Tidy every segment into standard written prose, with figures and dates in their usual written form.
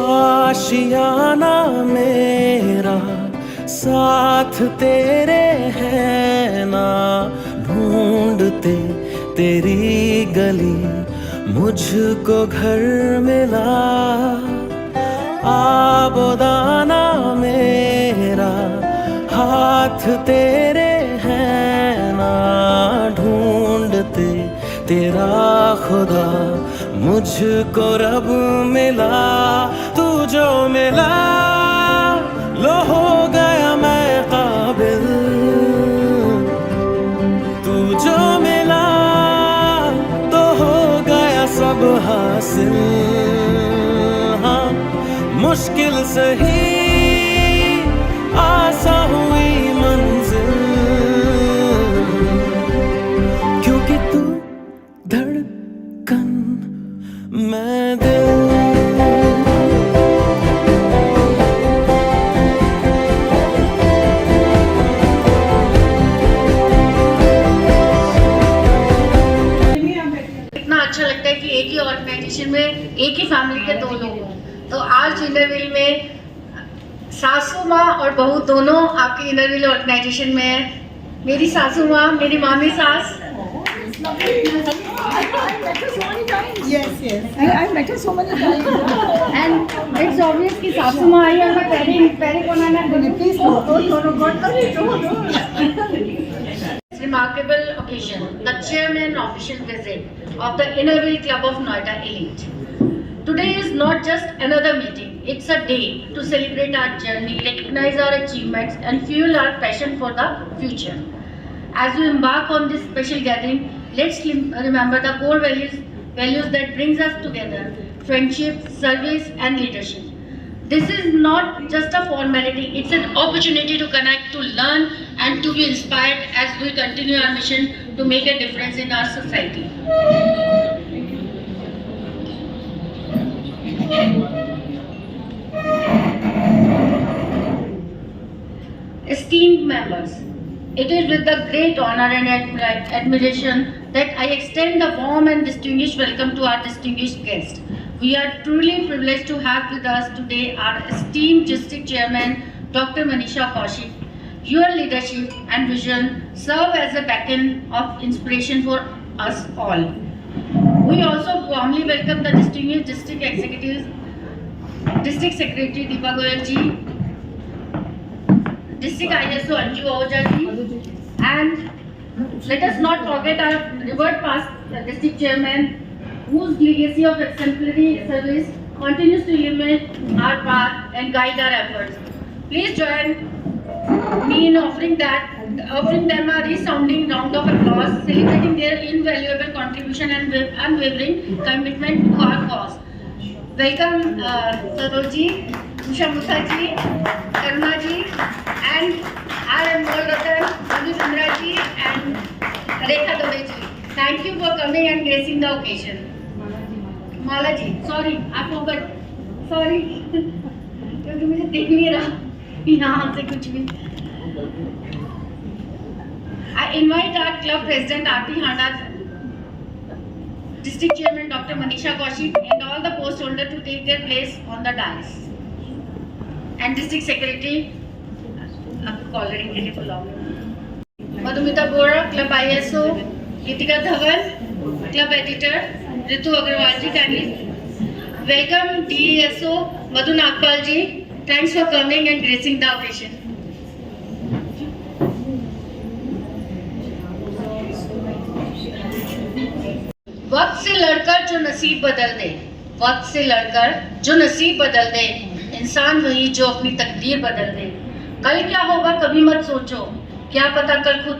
आशियाना मेरा साथ तेरे है ना, ढूंढते तेरी गली मुझको घर मिला। आबोदाना मेरा हाथ तेरे है ना, ढूंढते तेरा खुदा मुझको रब मिला। तू जो मिला लो हो गया मैं काबिल, तू जो मिला तो हो गया सब हासिल। हाँ मुश्किल सही आसा हुई मंजिल, क्योंकि तू धड़कन मैं दिल। अच्छा लगता है कि एक ही ऑर्गेनाइजेशन में एक ही फैमिली के दो लोग हों। तो आज इंटरव्यू में सासू माँ और बहू दोनों आपके इंटरव्यू ऑर्गेनाइजेशन में है। मेरी सासू माँ, मेरी मामी सास। Yes. I met her so many times. And it's obvious कि सासू माँ आई है, पहले कौन आना है? Please Remarkable occasion, the chairman official visit of the Innerville Club of Noida Elite. Today is not just another meeting, it's a day to celebrate our journey, recognize our achievements and fuel our passion for the future. As we embark on this special gathering, let's remember the core values that brings us together: friendship, service and leadership. This is not just a formality, it's an opportunity to connect, to learn and to be inspired as we continue our mission to make a difference in our society. Esteemed members, it is with the great honor and admiration that I extend a warm and distinguished welcome to our distinguished guest. We are truly privileged to have with us today our esteemed District Chairman, Dr. Manisha Kaushik. Your leadership and vision serve as a beacon of inspiration for us all. We also warmly welcome the distinguished District Executives, District Secretary Deepa Goyal ji, District ISO Anju Ahuja ji, and let us not forget our revered past District Chairman, whose legacy of exemplary service continues to illuminate our path and guide our efforts. Please join me in offering them a resounding round of applause, celebrating their invaluable contribution and unwavering commitment to our cause. Welcome Sarojji, Usha Mukherjee, Karuna ji, and R.M. Molratan, Madhu Chandra ji, and Rekha Dubey ji. Thank you for coming and gracing the occasion. Mala ji, sorry, I forgot. Sorry, क्योंकि मुझे देख नहीं रहा यहाँ से कुछ भी. I invite our club president Aarti Handa, district chairman Dr. Manisha Kaushik, and all the post holders to take their place on the dais. And district secretary, आपको coloring के लिए बुलाऊंगा. मधुमिता बोरा, club ISO, Ritika Dhawan, club editor. Ritu Agarwal ji, kindly welcome DSO Madhu Nagpal ji. Thanks for coming and gracing the occasion. वक्त से लड़कर जो नसीब बदल दे, वक्त से लड़कर जो नसीब बदल दे, इंसान वही जो अपनी तकदीर बदल दे। कल क्या होगा कभी मत सोचो, क्या पता कल खुद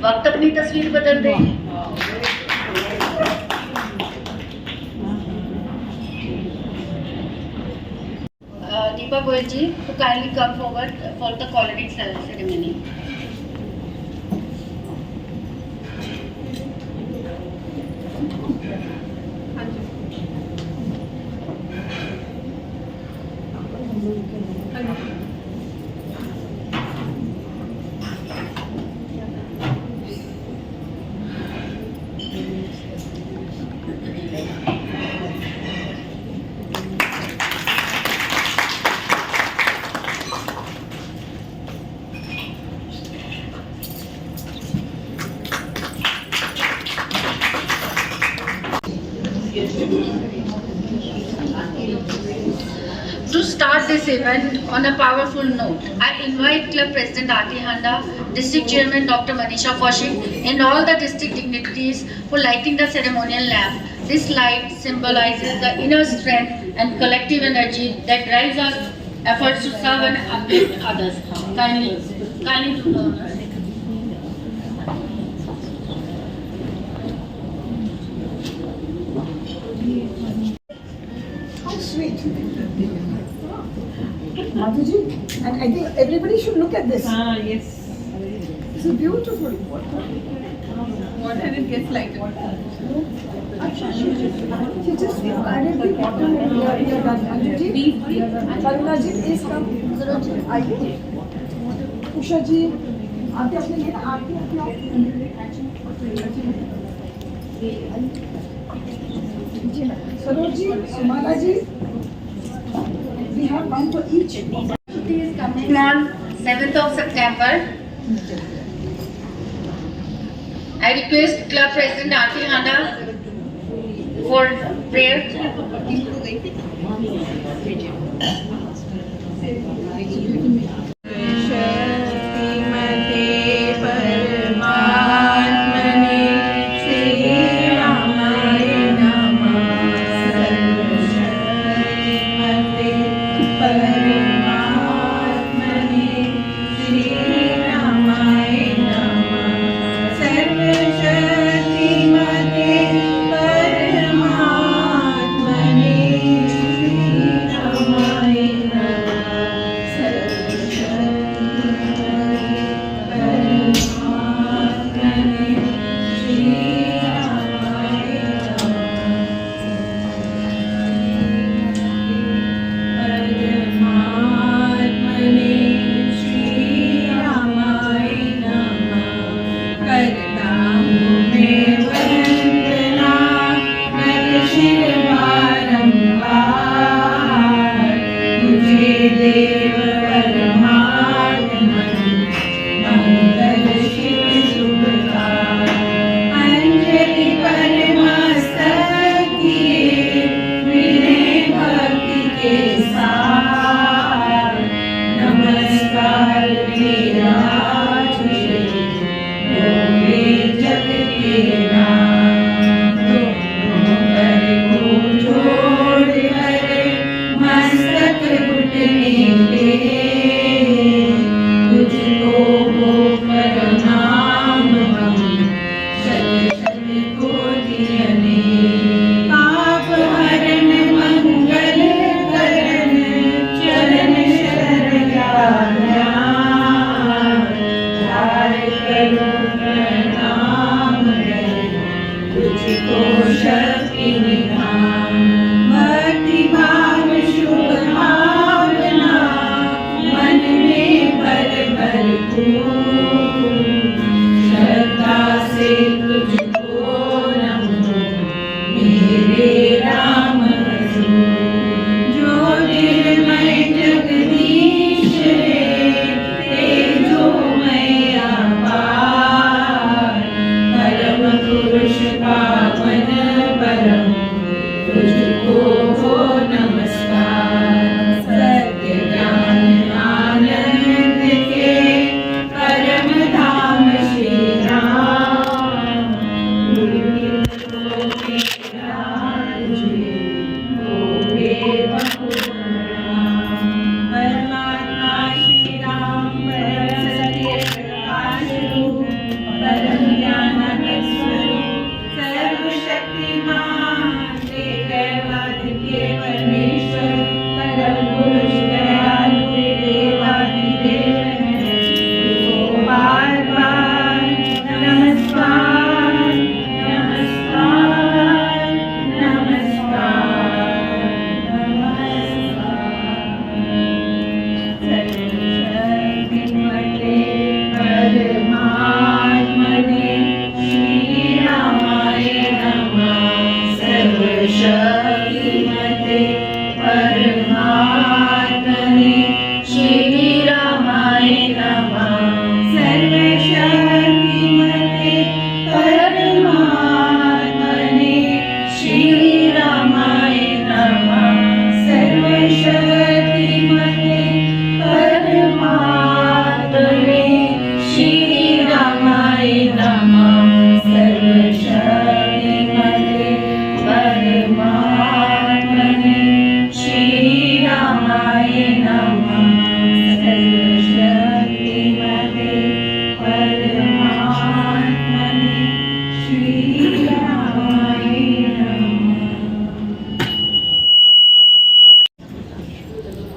वक्त अपनी तस्वीर बदल दे. Deepa Goyal ji to kindly come forward for the coloring ceremony. To start this event on a powerful note, I invite Club President Aarti Handa, District Chairman Dr. Manisha Kaushik, and all the district dignitaries for lighting the ceremonial lamp. This light symbolizes the inner strength and collective energy that drives our efforts to serve and uplift others. Kindly do the honors. How sweet. Madhuji, and I think everybody should look at this. Yes. This is beautiful. What and it gets lighted. You just added the water and you're done. Madhuji, Karunaji, please come. आइए. उषा जी, आते अपने लिए ना आते आओ. सरोज जी, सुमाला जी, we have one for each. Shruti is coming on 7th of September. I request Club President Aarti Handa for prayer. शक्तिमते परमात्मने श्रीरामाय नमः। सर्वशक्तिमते परमात्मने श्रीरामाय नमः। सर्वशक्तिमते परमात्मने श्रीरामाय देव परमात्मन मंगल शिव शुभकार। अंजलि परमस्तक किए विनय भक्ति के साथ। नमस्कार मेरा तुझे बोले जग के नाथ। दोनों कर को जोड़ कर मस्तक घुटने पे तुझको हो प्रणाम हम शत शत कोटियने। पाप हरण मंगल करण चरण शरण ध्यान करो प्रणाम तुझको शक्ति निधान। भक्ति भाव शुभ भावना मन में भर भरपूर। श्रद्धा से तुझको नमो मेरे राम हजूर। जो निर्मय जगदीश है तेजोमय अपार। परम पुरुष पावन परम तुझको हो नमस्कार। सत्य ज्ञान आनंद के परम धाम श्री राम। परमात्मा श्री राम परम सत्य प्रकाश रूप परम ज्ञान स्वरूप सर्वशक्तिमान के परमेश्वर परम पुरुष दयालु देवाधिदेव हैं। उनको बार बार नमस्कार नमस्कार नमस्कार नमस्कार। सर्वशक्तिमते परमात्मने श्रीरामाय नमः। सर्वशक्तिमते परमात्मने श्रीरामाय नमः। सर्वशक्तिमते परमात्मने श्रीरामाय नमः। सर्वशक्ति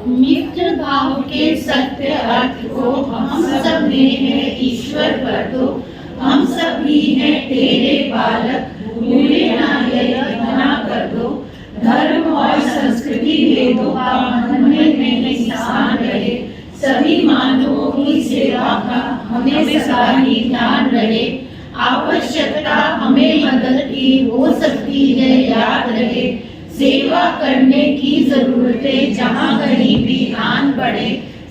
मित्र भाव के सत्य अर्थ को हम सब में है ईश्वर पर दो। हम सब ही हैं तेरे बालक, भूले ना ये बना कर दो। धर्म और संस्कृति वेदों का मन में निशान रहे। सभी मानवों की सेवा का हमें सदा ही ध्यान रहे। आवश्यकता हमें मदद की हो सकती है याद रहे। सेवा करने की जरूरतें जहाँ कहीं भी आन पड़े।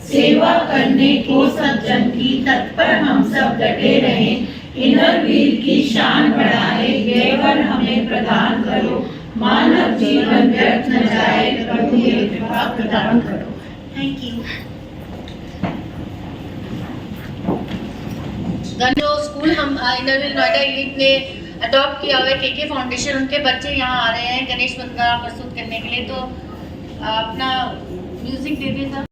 सेवा करने को सज्जन की तत्पर हम सब डटे रहें। इनर व्हील की शान बढ़ाए ये वर हमें प्रदान करो। मानव जीवन व्यर्थ न जाए, प्रभु ये कृपा प्रदान करो। Thank you. जो स्कूल हम इनर व्हील नोएडा एलीट ने अडॉप्ट किया हुआ है केके फाउंडेशन, उनके बच्चे यहाँ आ रहे हैं गणेश वंदना प्रस्तुत करने के लिए, तो अपना म्यूजिक दे दीजिए।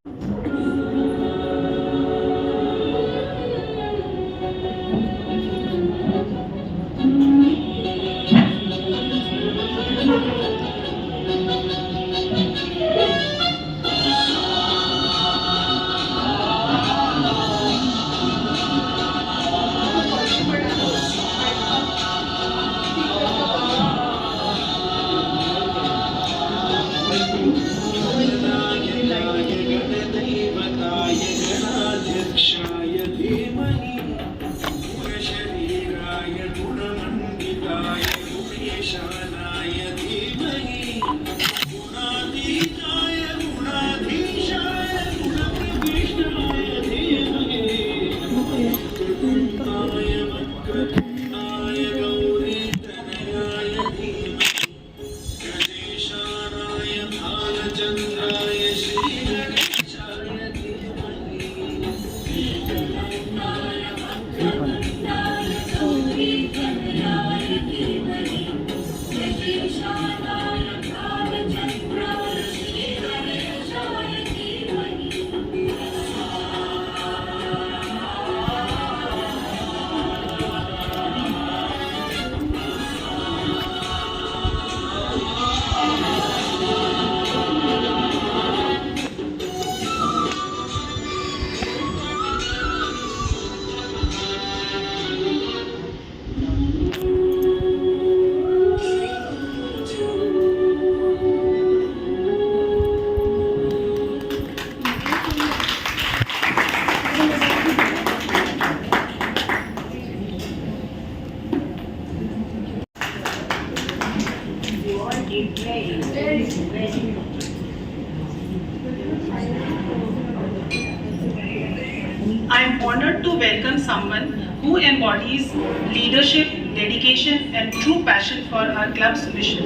I am honored to welcome someone who embodies leadership, dedication and true passion for our club's mission.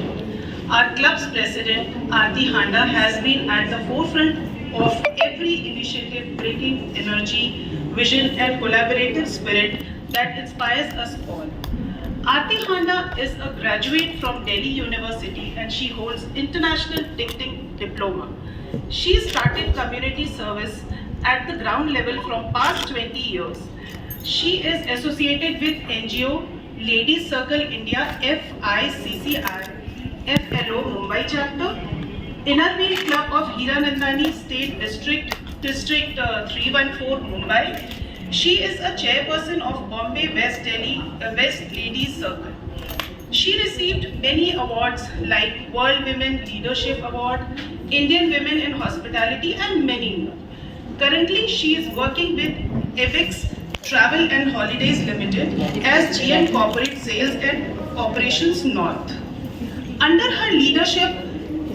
Our club's president, Aarti Handa, has been at the forefront of every initiative bringing energy, vision and collaborative spirit that inspires us all. Aarti Handa is a graduate from Delhi University and she holds International Ticketing Diploma. She started community service at the ground level from past 20 years. She is associated with NGO Ladies Circle India FICCI, FLO Mumbai chapter, Inner Wheel Club of Hiranandani State District 314 Mumbai. She is a chairperson of Bombay West Delhi West Ladies Circle. She received many awards like World Women Leadership Award, Indian Women in Hospitality and many more. Currently, she is working with Avix Travel and Holidays Limited as GM Corporate Sales and Operations North. Under her leadership,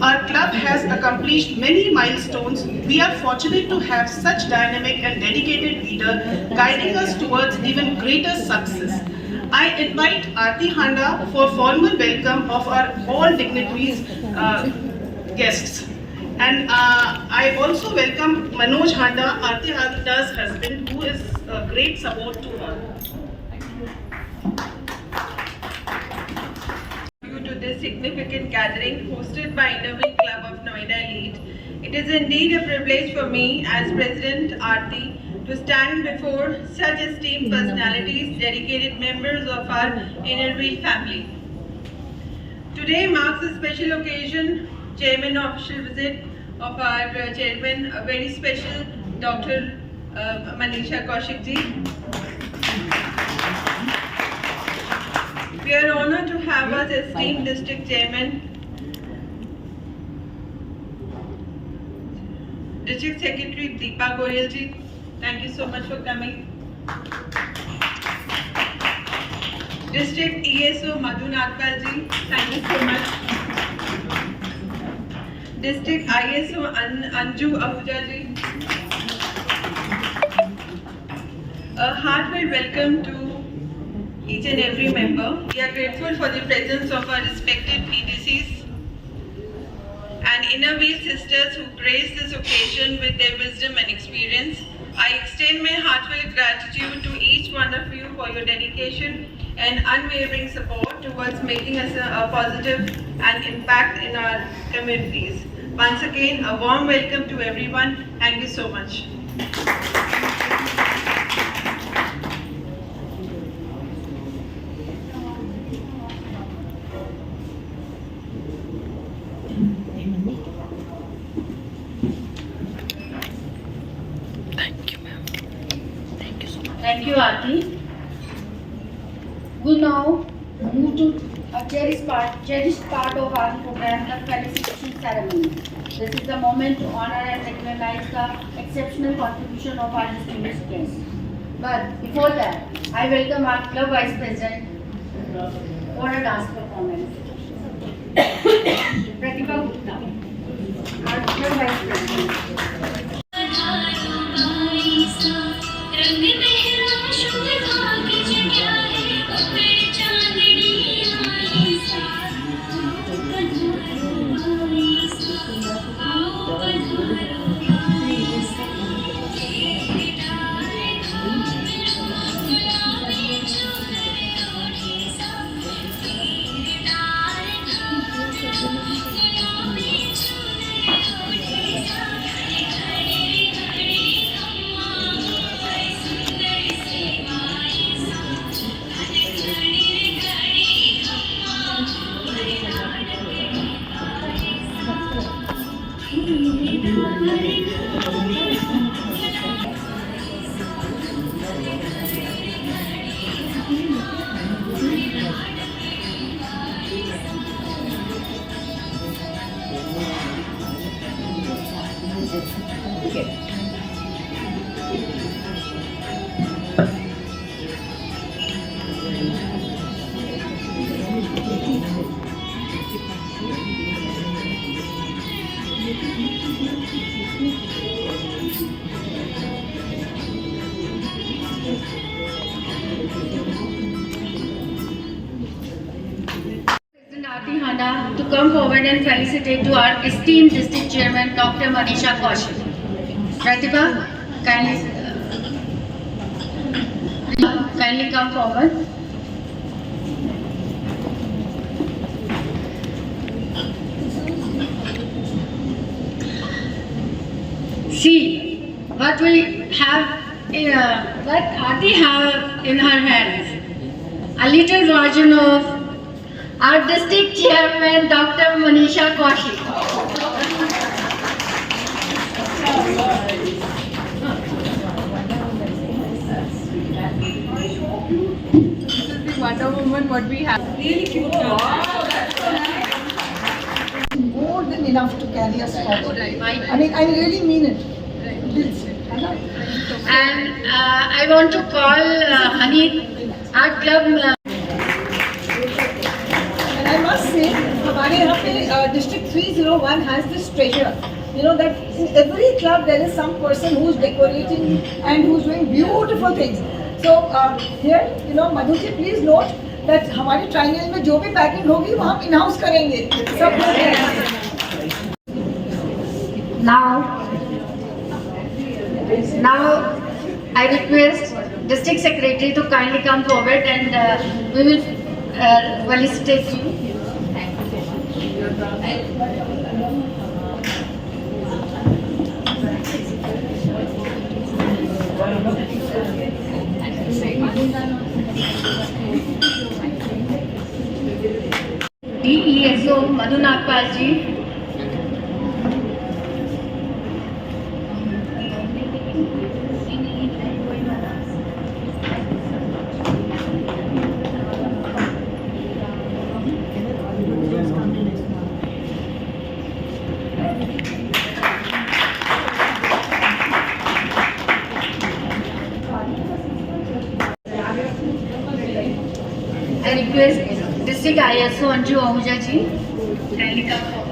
our club has accomplished many milestones. We are fortunate to have such dynamic and dedicated leader guiding us towards even greater success. I invite Aarti Handa for formal welcome of our all dignitaries guests. And I also welcome Manoj Handa, Aarti Handa's husband, who is a great support to her. Due to this significant gathering hosted by Inner Wheel Club of Noida Elite, it is indeed a privilege for me as President Aarti to stand before such esteemed personalities, dedicated members of our Inner Wheel family. Today marks a special occasion, Chairman official visit of our chairman, a very special Dr. Manisha Kaushik ji. We are honored to have us esteemed district chairman, District Secretary Deepa Goyal ji. Thank you so much for coming. District ESO Madhu Nagpal ji. Thank you so much. District ISO Anju Ahuja ji. A heartfelt welcome to each and every member. We are grateful for the presence of our respected PDCs and Innerweave sisters who graced this occasion with their wisdom and experience. I extend my heartfelt gratitude to each one of you for your dedication and unwavering support towards making us a positive and impact in our communities. Once again, a warm welcome to everyone. Thank you so much. Thank you, Aarti. We now move to a cherished part of our program, the felicitation ceremony. This is the moment to honor and recognize the exceptional contribution of our distinguished guests. But before that, I welcome our club vice president for a dance performance. Pratibha Gupta, our club vice president. To come forward and felicitate to our esteemed district chairman, Dr. Manisha Kaushik. Pratibha, kindly come forward. See what we have, what Aarti have in her hands. A little version of our district chairman, Dr. Manisha Kaushik. This is the Wonder Woman what we have. Really cute. More than enough to carry us forward. I mean, I really mean it. And I want to call Hani, our club. I must say, हमारे यहाँ पे District 301 has this treasure. You know that in every club there is some person who's decorating and who's doing beautiful things. So here, you know, Madhu ji, please note that हमारे triennial में जो भी packing होगी वो हम in-house करेंगे. सब Now I request District Secretary to kindly come forward and we will felicitate you. DESO Madhu Nagpal ji. request District ISO Anju Ahuja ji kindly come forward.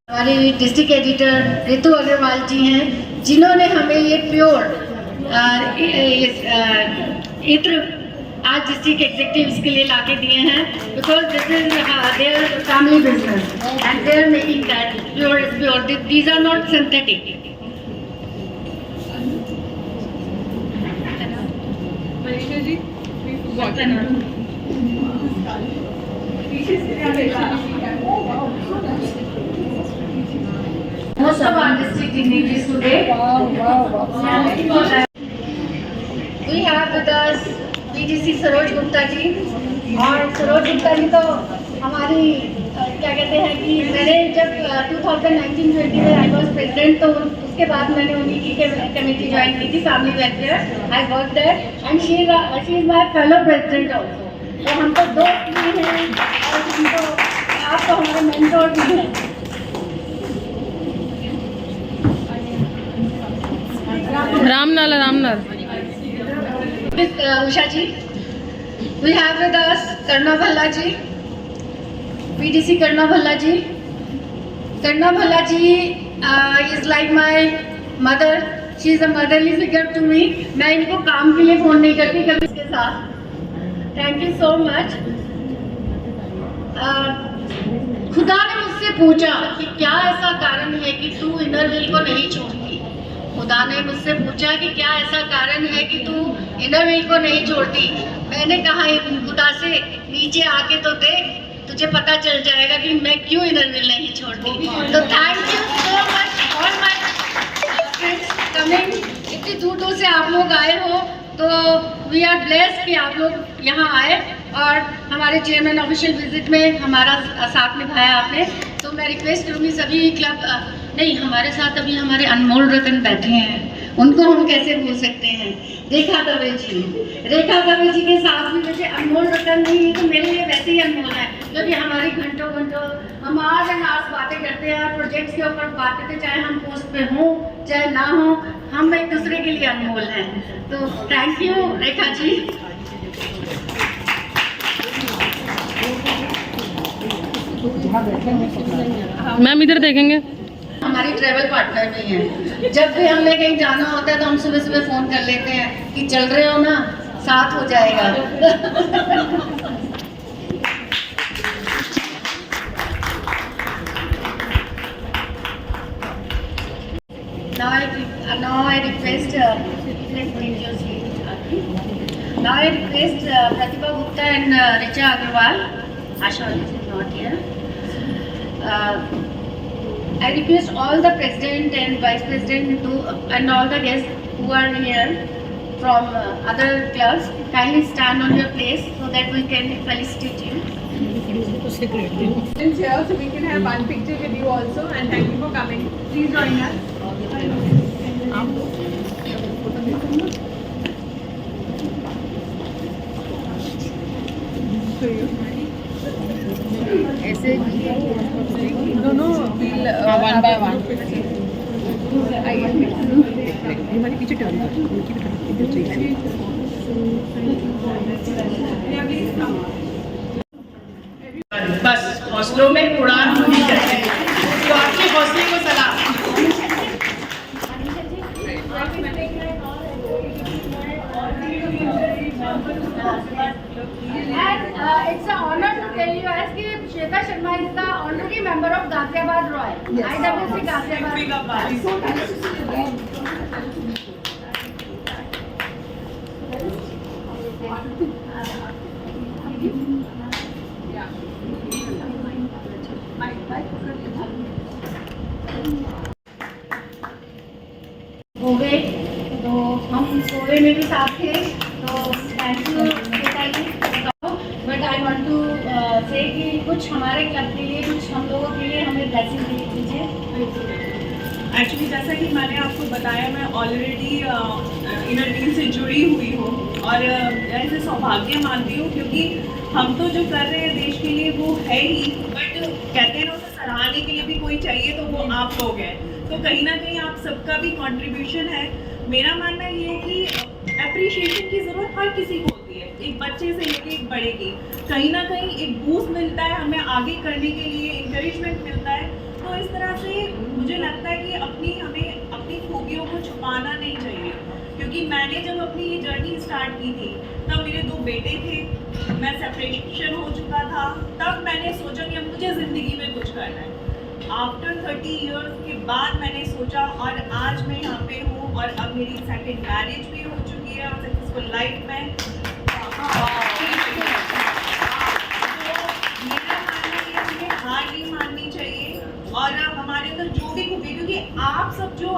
हमारे डिस्ट्रिक्ट एडिटर रितु अग्रवाल जी हैं, जिन्होंने हमें ये प्योर इत्र आज district executives के लिए लाके दिए हैं, because this is their family business and they are making that pure is pure, these are not synthetic. Most of our district dignitaries today. We have with us PDC Saroj Gupta ji, और सरोज गुप्ता जी तो हमारी क्या कहते हैं कि मैंने जब 2019-20 में आई वॉज प्रेसिडेंट, तो उसके बाद मैंने उन्हीं की कमेटी ज्वाइन की थी, family welfare. I work there and she is my fellow president also. तो हम तो दोस्त भी हैं और हमको आप तो हमारे मेंटोर भी हैं. रामनाल उषा जी, we have with us Karna Bhalla ji, PDC Karna Bhalla ji. Karna Bhalla ji is like my mother. She is a motherly figure to me. मैं इनको काम के लिए फोन नहीं करती कभी इसके साथ. Thank you so much. खुदा ने मुझसे पूछा कि क्या ऐसा कारण है कि तू इनर व्हील को नहीं छोड़ती. खुदा ने मुझसे पूछा कि क्या ऐसा कारण है कि तू इनर व्हील को नहीं छोड़ती. मैंने कहा खुदा से, नीचे आके तो देख, तुझे पता चल जाएगा कि मैं क्यों इनर व्हील नहीं छोड़ती. तो thank you so much all my friends coming. इतनी दूर दूर से आप लोग आए हो, तो वी आर ब्लेस्ड कि आप लोग यहाँ आए और हमारे चेयरमैन ऑफिशियल विजिट में हमारा साथ निभाया आपने. तो मैं रिक्वेस्ट करूँगी सभी क्लब, नहीं हमारे साथ अभी हमारे अनमोल रतन बैठे हैं, उनको हम कैसे भूल सकते हैं. रेखा दवे जी के साथ भी मुझे अनमोल रतन नहीं है तो मेरे लिए वैसे ही अनमोल है, क्योंकि हमारी घंटों हम आज एंड आज बातें करते हैं, प्रोजेक्ट्स के ऊपर बात करते हैं, चाहे हम पोस्ट पे हों चाहे ना हो, हम एक दूसरे के लिए अनमोल हैं. तो thank you Rekha ji. Ma'am इधर देखेंगे. हमारी ट्रैवल पार्टनर भी हैं. जब भी हमें कहीं जाना होता है तो हम सुबह सुबह फ़ोन कर लेते हैं कि चल रहे हो ना, साथ हो जाएगा. Now I request Pratibha Gupta and Richa Agarwal. Asha is not here. I request all the president and vice president and all the guests who are here from other clubs, kindly stand on your place so that we can felicitate you. Here, so we can have one picture with you also, and thank you for coming. Please join us. ऐसे No, we'll one by one. हमारे पीछे turn बस हौसलों में उड़ान पूरी करते हैं, तो आपके हौसले को सलाम. And it's an honor to tell you as कि Shweta Sharma is the honorary member of Ghaziabad Roy. IWC Ghaziabad. हो गए तो हम गोवे में भी साथ थे, तो thank you Shweta ji. But I want to say कि कुछ हमारे क्लब के लिए, कुछ हम लोगों के लिए हमें ब्लेसिंग दे दीजिए. एक्चुअली जैसा कि मैंने आपको बताया, मैं ऑलरेडी इनर व्हील से जुड़ी हुई हूँ और ऐसे सौभाग्य मानती हूँ, क्योंकि हम तो जो कर रहे हैं देश के लिए वो है ही, बट कहते हैं ना उसे बढ़ाने के लिए भी कोई चाहिए तो वो आप लोग हैं। तो कहीं ना कहीं आप सबका भी कंट्रीब्यूशन है। मेरा मानना ये है कि एप्रिशिएशन की ज़रूरत हर किसी को होती है, एक बच्चे से लेके एक बड़े की। कहीं ना कहीं एक बूस्ट मिलता है हमें आगे करने के लिए, इंकरेजमेंट मिलता है। तो इस तरह से मुझे लगता है कि हमें अपनी खूबियों को छुपाना नहीं चाहिए, क्योंकि मैंने जब अपनी ये जर्नी स्टार्ट की थी तब मेरे 2 बेटे थे, मैं सेपरेशन हो चुका था, तब मैंने सोचा कि अब मुझे ज़िंदगी में कुछ करना है। आफ्टर 30 इयर्स के बाद मैंने सोचा और आज मैं यहाँ पे हूँ और अब मेरी सेकंड मैरिज भी हो चुकी है और सक्सेसफुल लाइफ में। मेरा मानना ये है कि हार नहीं माननी चाहिए और हमारे अंदर जो भी खूबी, क्योंकि आप सब जो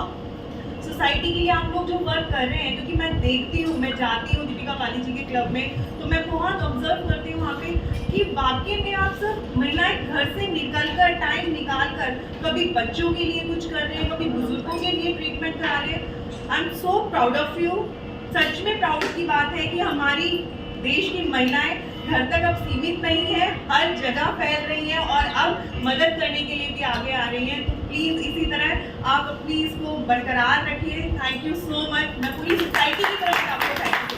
सोसाइटी के लिए आप लोग जो वर्क कर रहे हैं, क्योंकि मैं देखती हूँ, मैं जाती हूँ दीपिका पाली जी के क्लब में, तो मैं बहुत ऑब्जर्व करती हूँ वहाँ पे कि वाकई में आप सब महिलाएं घर से निकल कर, टाइम निकाल कर कभी बच्चों के लिए कुछ कर रहे हैं, कभी बुजुर्गों के लिए ट्रीटमेंट करा रहे हैं। I am so proud of you. सच में प्राउड की बात है कि हमारी देश की महिलाएं घर तक अब सीमित नहीं है, हर जगह फैल रही हैं और अब मदद करने के लिए भी आगे आ रही हैं। तो प्लीज़ इसी तरह आप अपनी इसको बरकरार रखिए। Thank you so much. मैं पूरी सोसाइटी की तरफ से आपको थैंक यू।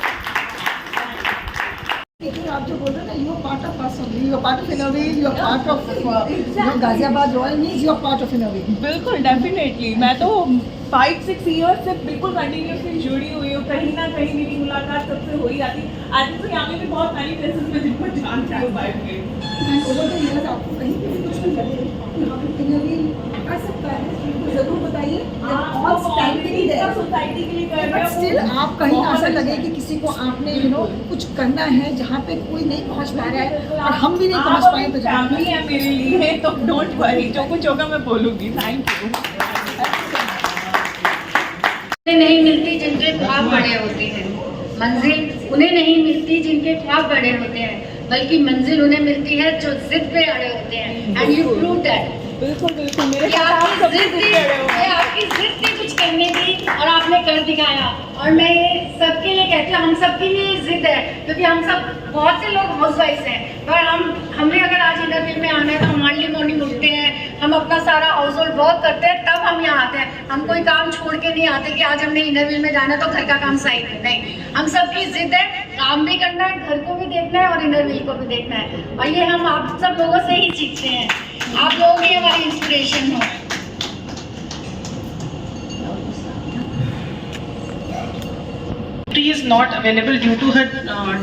लेकिन आप जो बोल रहे हैं ना, you are part of us only, you are part of inner wheel, you are part of Ghaziabad royal means you are part of inner wheel. बिल्कुल, डेफिनेटली। मैं तो 5-6 ईयर्स से बिल्कुल कंटिन्यूसली जुड़ी हुई हूँ, कहीं ना कहीं मेरी मुलाकात सबसे हो ही जाती। आज तो यहाँ पे भी बहुत सारी प्लेसेस में जिनको जानती हूँ बाइक में। ओवर द इयर्स आपको कहीं पे भी कुछ नहीं लगे कि हाँ इनोवे कर सकता है, तो जरूर बताइए। सोसाइटी के लिए कर रहे बट हैं स्टिल आप कहीं ऐसा लगे कि किसी को आपने कुछ करना है जहाँ पे कोई नहीं पहुँच पा रहा है और हम भी नहीं पहुँच पाए, तो फैमिली है मेरे लिए, तो डोंट वरी, जो कुछ होगा मैं बोलूँगी। Thank you. नहीं मिलती जिनके ख्वाब बड़े होते हैं, मंजिल उन्हें नहीं मिलती जिनके ख्वाब बड़े होते हैं, बल्कि मंजिल उन्हें मिलती है जो जिद पे अड़े होते हैं। And you prove that. बिल्कुल बिल्कुल, मेरे आपकी जिद थी कुछ करने की और आपने कर दिखाया। और मैं ये सबके लिए कहती हूँ, हम सबके लिए जिद है, क्योंकि हम सब बहुत से लोग हाउस वाइफ हैं, पर हमें अगर आज इंटरव्यू में आना है तो हम अर्ली मॉर्निंग उठते हैं, हम अपना सारा हाउस होल्ड वर्क करते हैं, तब हम यहाँ आते हैं। हम कोई काम छोड़ के नहीं आते कि आज हमने इंटरव्यू में जाना तो घर का काम साइड है, नहीं। हम सबकी जिद है, काम भी करना है, घर को भी देखना है और इंटरव्यू को भी देखना है। और ये हम आप सब लोगों से ही सीखते हैं। आप लोग ही हमारी इंस्पिरेशन हो। She is not available due to her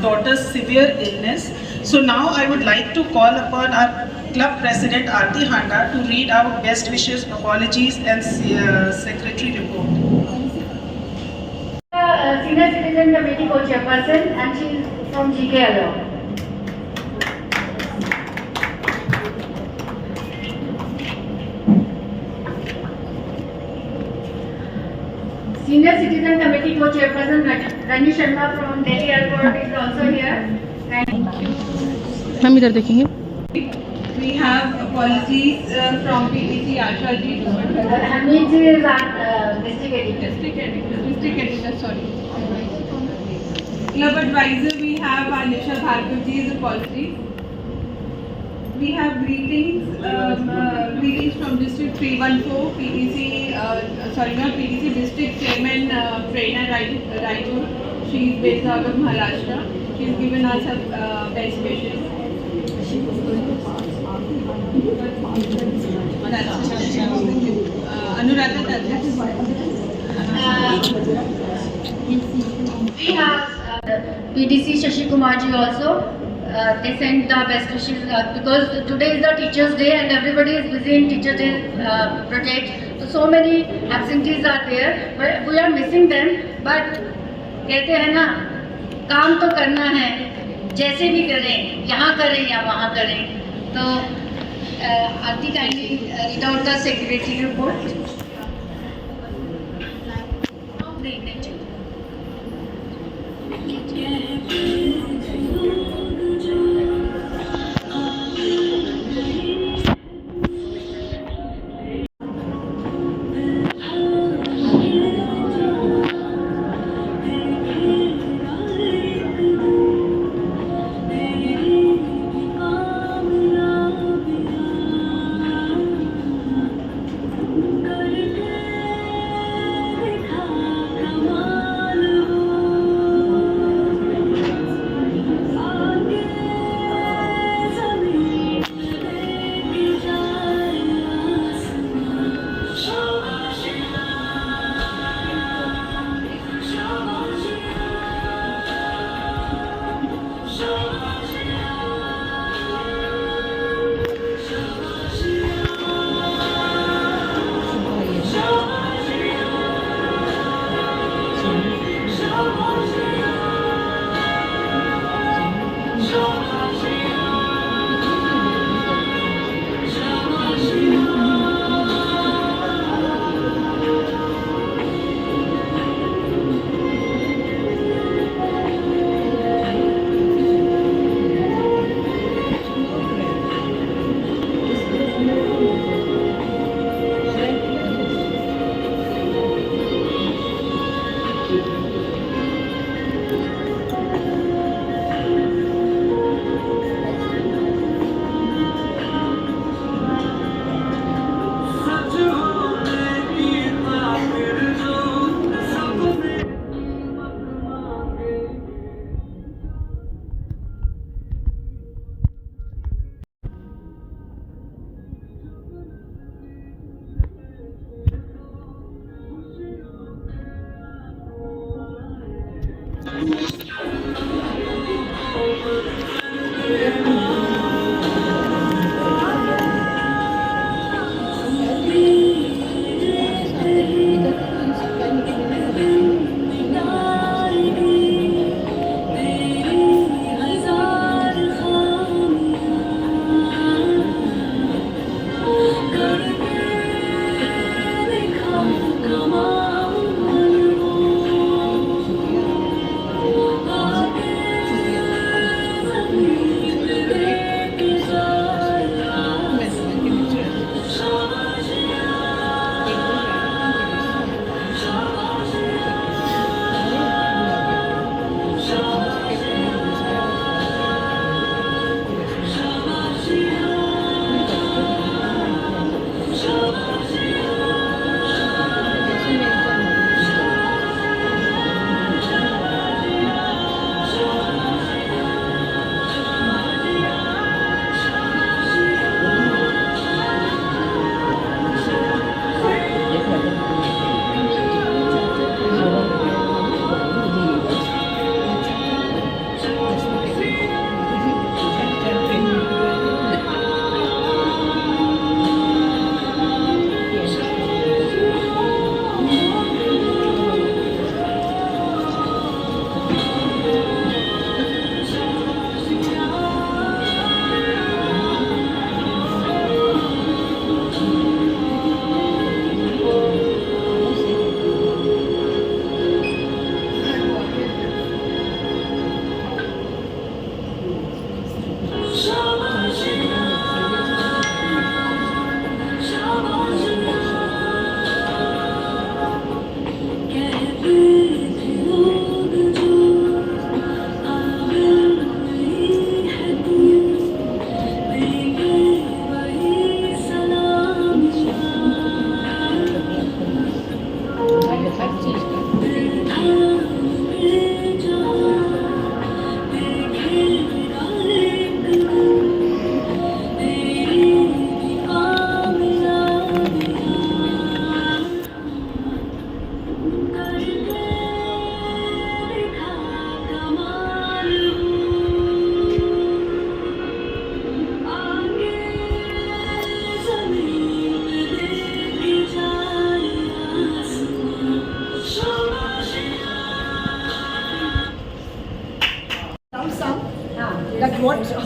daughter's severe illness. So now I would like to call upon our club president Aarti Handa to read our best wishes, apologies and secretary report. Senior Citizen Committee co-chairperson, and she is from GK alone. Senior Citizen Committee co-chairperson Rani Sharma from Delhi Airport is also here. Thank you. Ma'am इधर देखेंगे। We have apologies from PTC Asha ji. Hamid ji is our district editor. District editor, sorry. Club advisor, we have Anisha Bhargav ji's apologies. We have greetings, greetings from District 314, PTC, sorry not PTC, District Chairman Prerna Raijur. She is based out of Maharashtra. She has given us her best wishes. Anuradha Tadya. We have PDC Shashi Kumar ji also. They sent the best wishes because today is the Teachers' Day and everybody is busy in Teachers' Day project. So many absentees are there, but we are missing them. But कहते हैं ना, काम तो करना है, जैसे भी करें, यहाँ करें या वहाँ करें। तो आरती kindly read out the secretary report.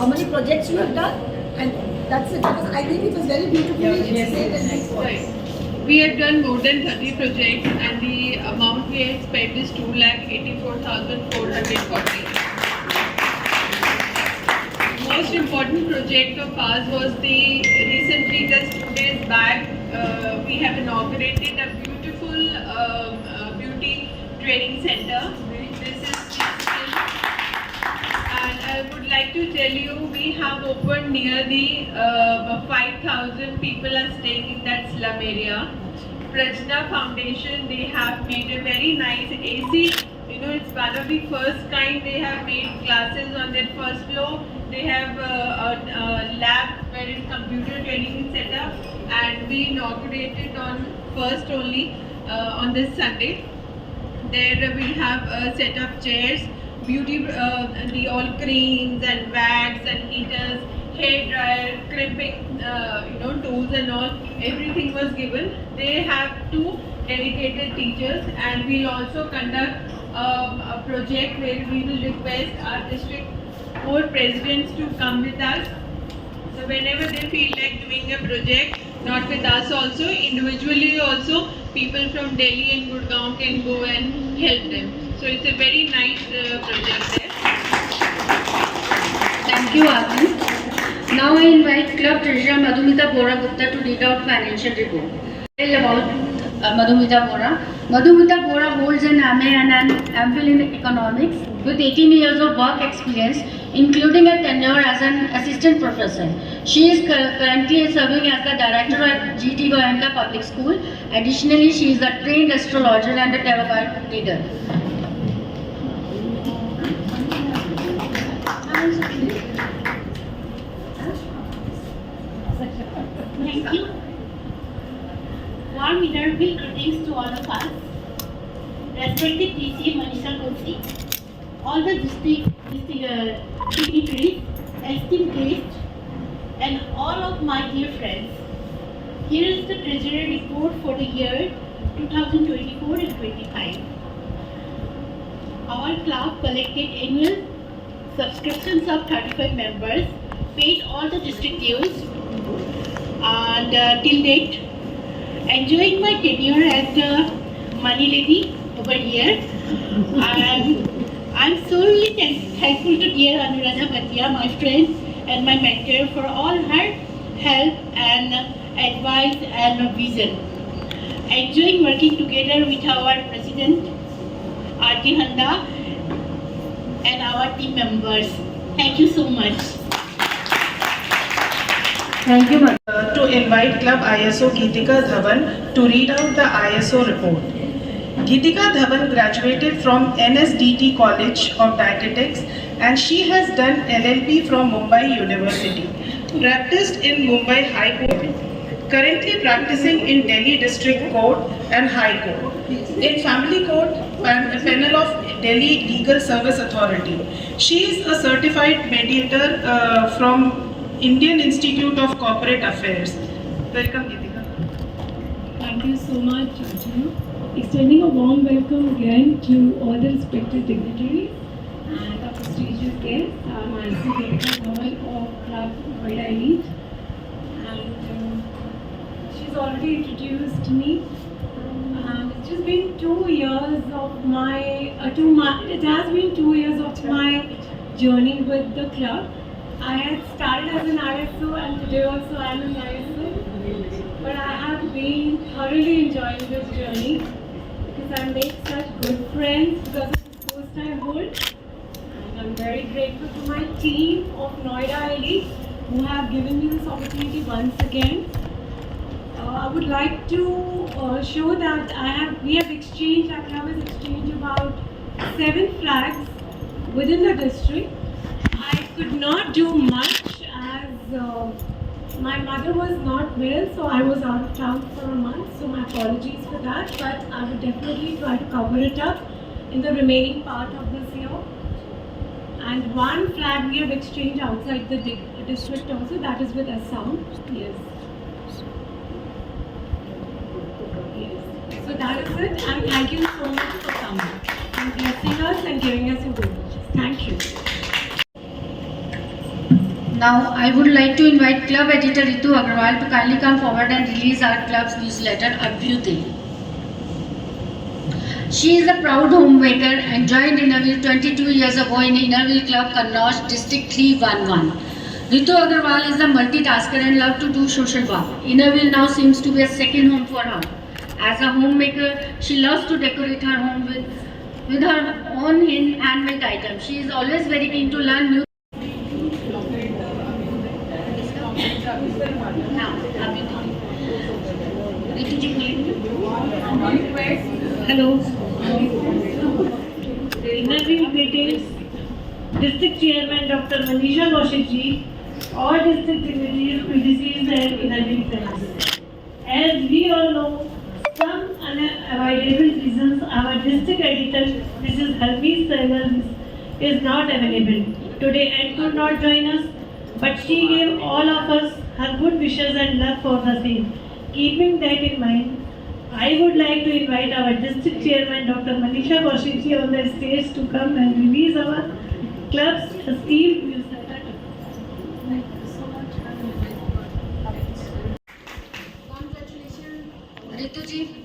how many projects you have done, and that's it. Because I think it was very beautifully explained and explained. We have done more than 30 projects, and the amount we have spent is 2,84,440. Most important project of ours was the recently, just 2 days back, we have inaugurated a beautiful beauty training center. This is and I would like to tell you, we have opened near the 5,000 people are staying in that slum area. Prajna Foundation, they have made a very nice AC. You know, it's one of the first kind. They have made classes on their first floor. They have a lab where it's computer training set up, and we inaugurated on first only on this Sunday. There we have a set of chairs, beauty, the all creams and wax and heaters, hair dryer, crimping, tools and all. Everything was given. They have 2 dedicated teachers, and we'll also conduct a project where we will request our district board presidents to come with us. So whenever they feel like doing a project, not with us also, individually also, people from Delhi and Gurgaon can go and help them. So it's a very nice project there. Thank you, Aarti. Now I invite Club Treasurer Madhumita Bora Gupta to read out financial report. Tell about Madhumita Bora. Madhumita Bora holds an MA and an MPhil in economics with 18 years of work experience, including a tenure as an assistant professor. She is currently serving as the director at GT Goenka Public School. Additionally, she is a trained astrologer and a tarot card reader. Thank you. Warm greetings to all of us. Respected DC Manisha Gupti, all the dignitaries, esteemed guests, and all of my dear friends. Here is the Treasury Report for the year 2024 and 25. Our club collected annual subscriptions of 35 members, paid all the district dues, and till date, enjoying my tenure as the money lady over here. And I'm solely thankful to dear Anuradha Bhatia, my friend and my mentor, for all her help and advice and vision. Enjoying working together with our president, Aarti Handa, and our team members. Thank you so much. Thank you, to invite Club ISO Geetika Dhawan to read out the ISO report. Geetika Dhawan graduated from NSDT College of Dietetics and she has done LLB from Mumbai University. Practiced in Mumbai High Court. Currently practicing in Delhi District Court and High Court. In Family Court and a panel of Delhi Legal Service Authority. She is a certified mediator from Indian Institute of Corporate Affairs. Welcome, Geetika. Thank you so much, Raju. Extending a warm welcome again to all the respected dignitaries and our prestigious guests. I'm Ansi Geetika Dhawan of Club Noida Elite, and she's already introduced me. It's just been 2 years of my, it has been 2 years of my journey with the club. I had started as an ISO and today also I'm an ISO. But I have been thoroughly enjoying this journey because I made such good friends because of the post I hold. And I'm very grateful to my team of Noida Elite who have given me this opportunity once again. I would like to show that we have exchanged, our club has exchanged about 7 flags within the district. I could not do much as my mother was not well, so I was out of town for a month, so my apologies for that, but I would definitely try to cover it up in the remaining part of this year. And 1 flag we have exchanged outside the district also, that is with Assam. Yes. So that is it, and thank you so much for coming and blessing us and giving us your good wishes. Thank you. Now, I would like to invite Club Editor Ritu Agarwal to kindly come forward and release our club's newsletter, Abhyuday. She is a proud homemaker and joined Innerville 22 years ago in Innerville Club, Kannauj, District 311. Ritu Agarwal is a multitasker and loves to do social work. Innerville now seems to be a second home for her. As a homemaker, she loves to decorate her home with her own handmade items. She is always very keen to learn new. Hello. Innerville greetings. District Chairman Dr. Manisha Kaushik ji, all district dignitaries, PDCs and Innerville friends. As we all know, some unavoidable reasons our district editor, Mrs. Harmeet Sehgal, is not available today and could not join us, but she gave all of us her good wishes and love for the same. Keeping that in mind, I would like to invite our district chairman, Dr. Manisha Kaushik ji, on the stage to come and release our club's esteemed newsletter. Thank you so much. Congratulations, Ritu ji.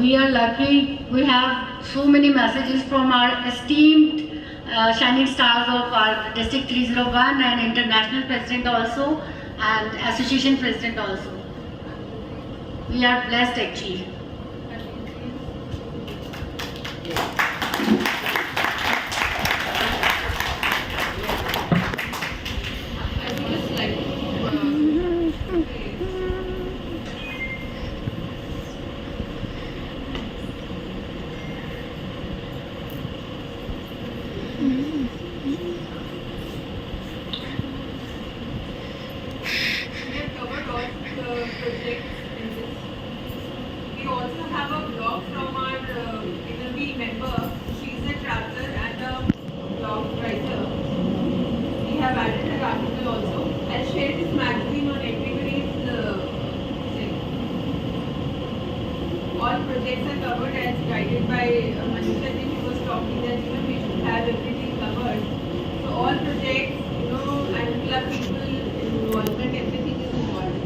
we are lucky. We have so many messages from our esteemed shining stars of our District 301 and International President also, and Association President also. We are blessed actually. We also have a blog from our NLB member. She's a traveler and a blog writer. We have added her article also. I'll share this magazine on everybody's thing. All projects are covered as guided by Manisha ji. She was talking that we should have everything covered. So all projects, and club people involvement, everything is involved.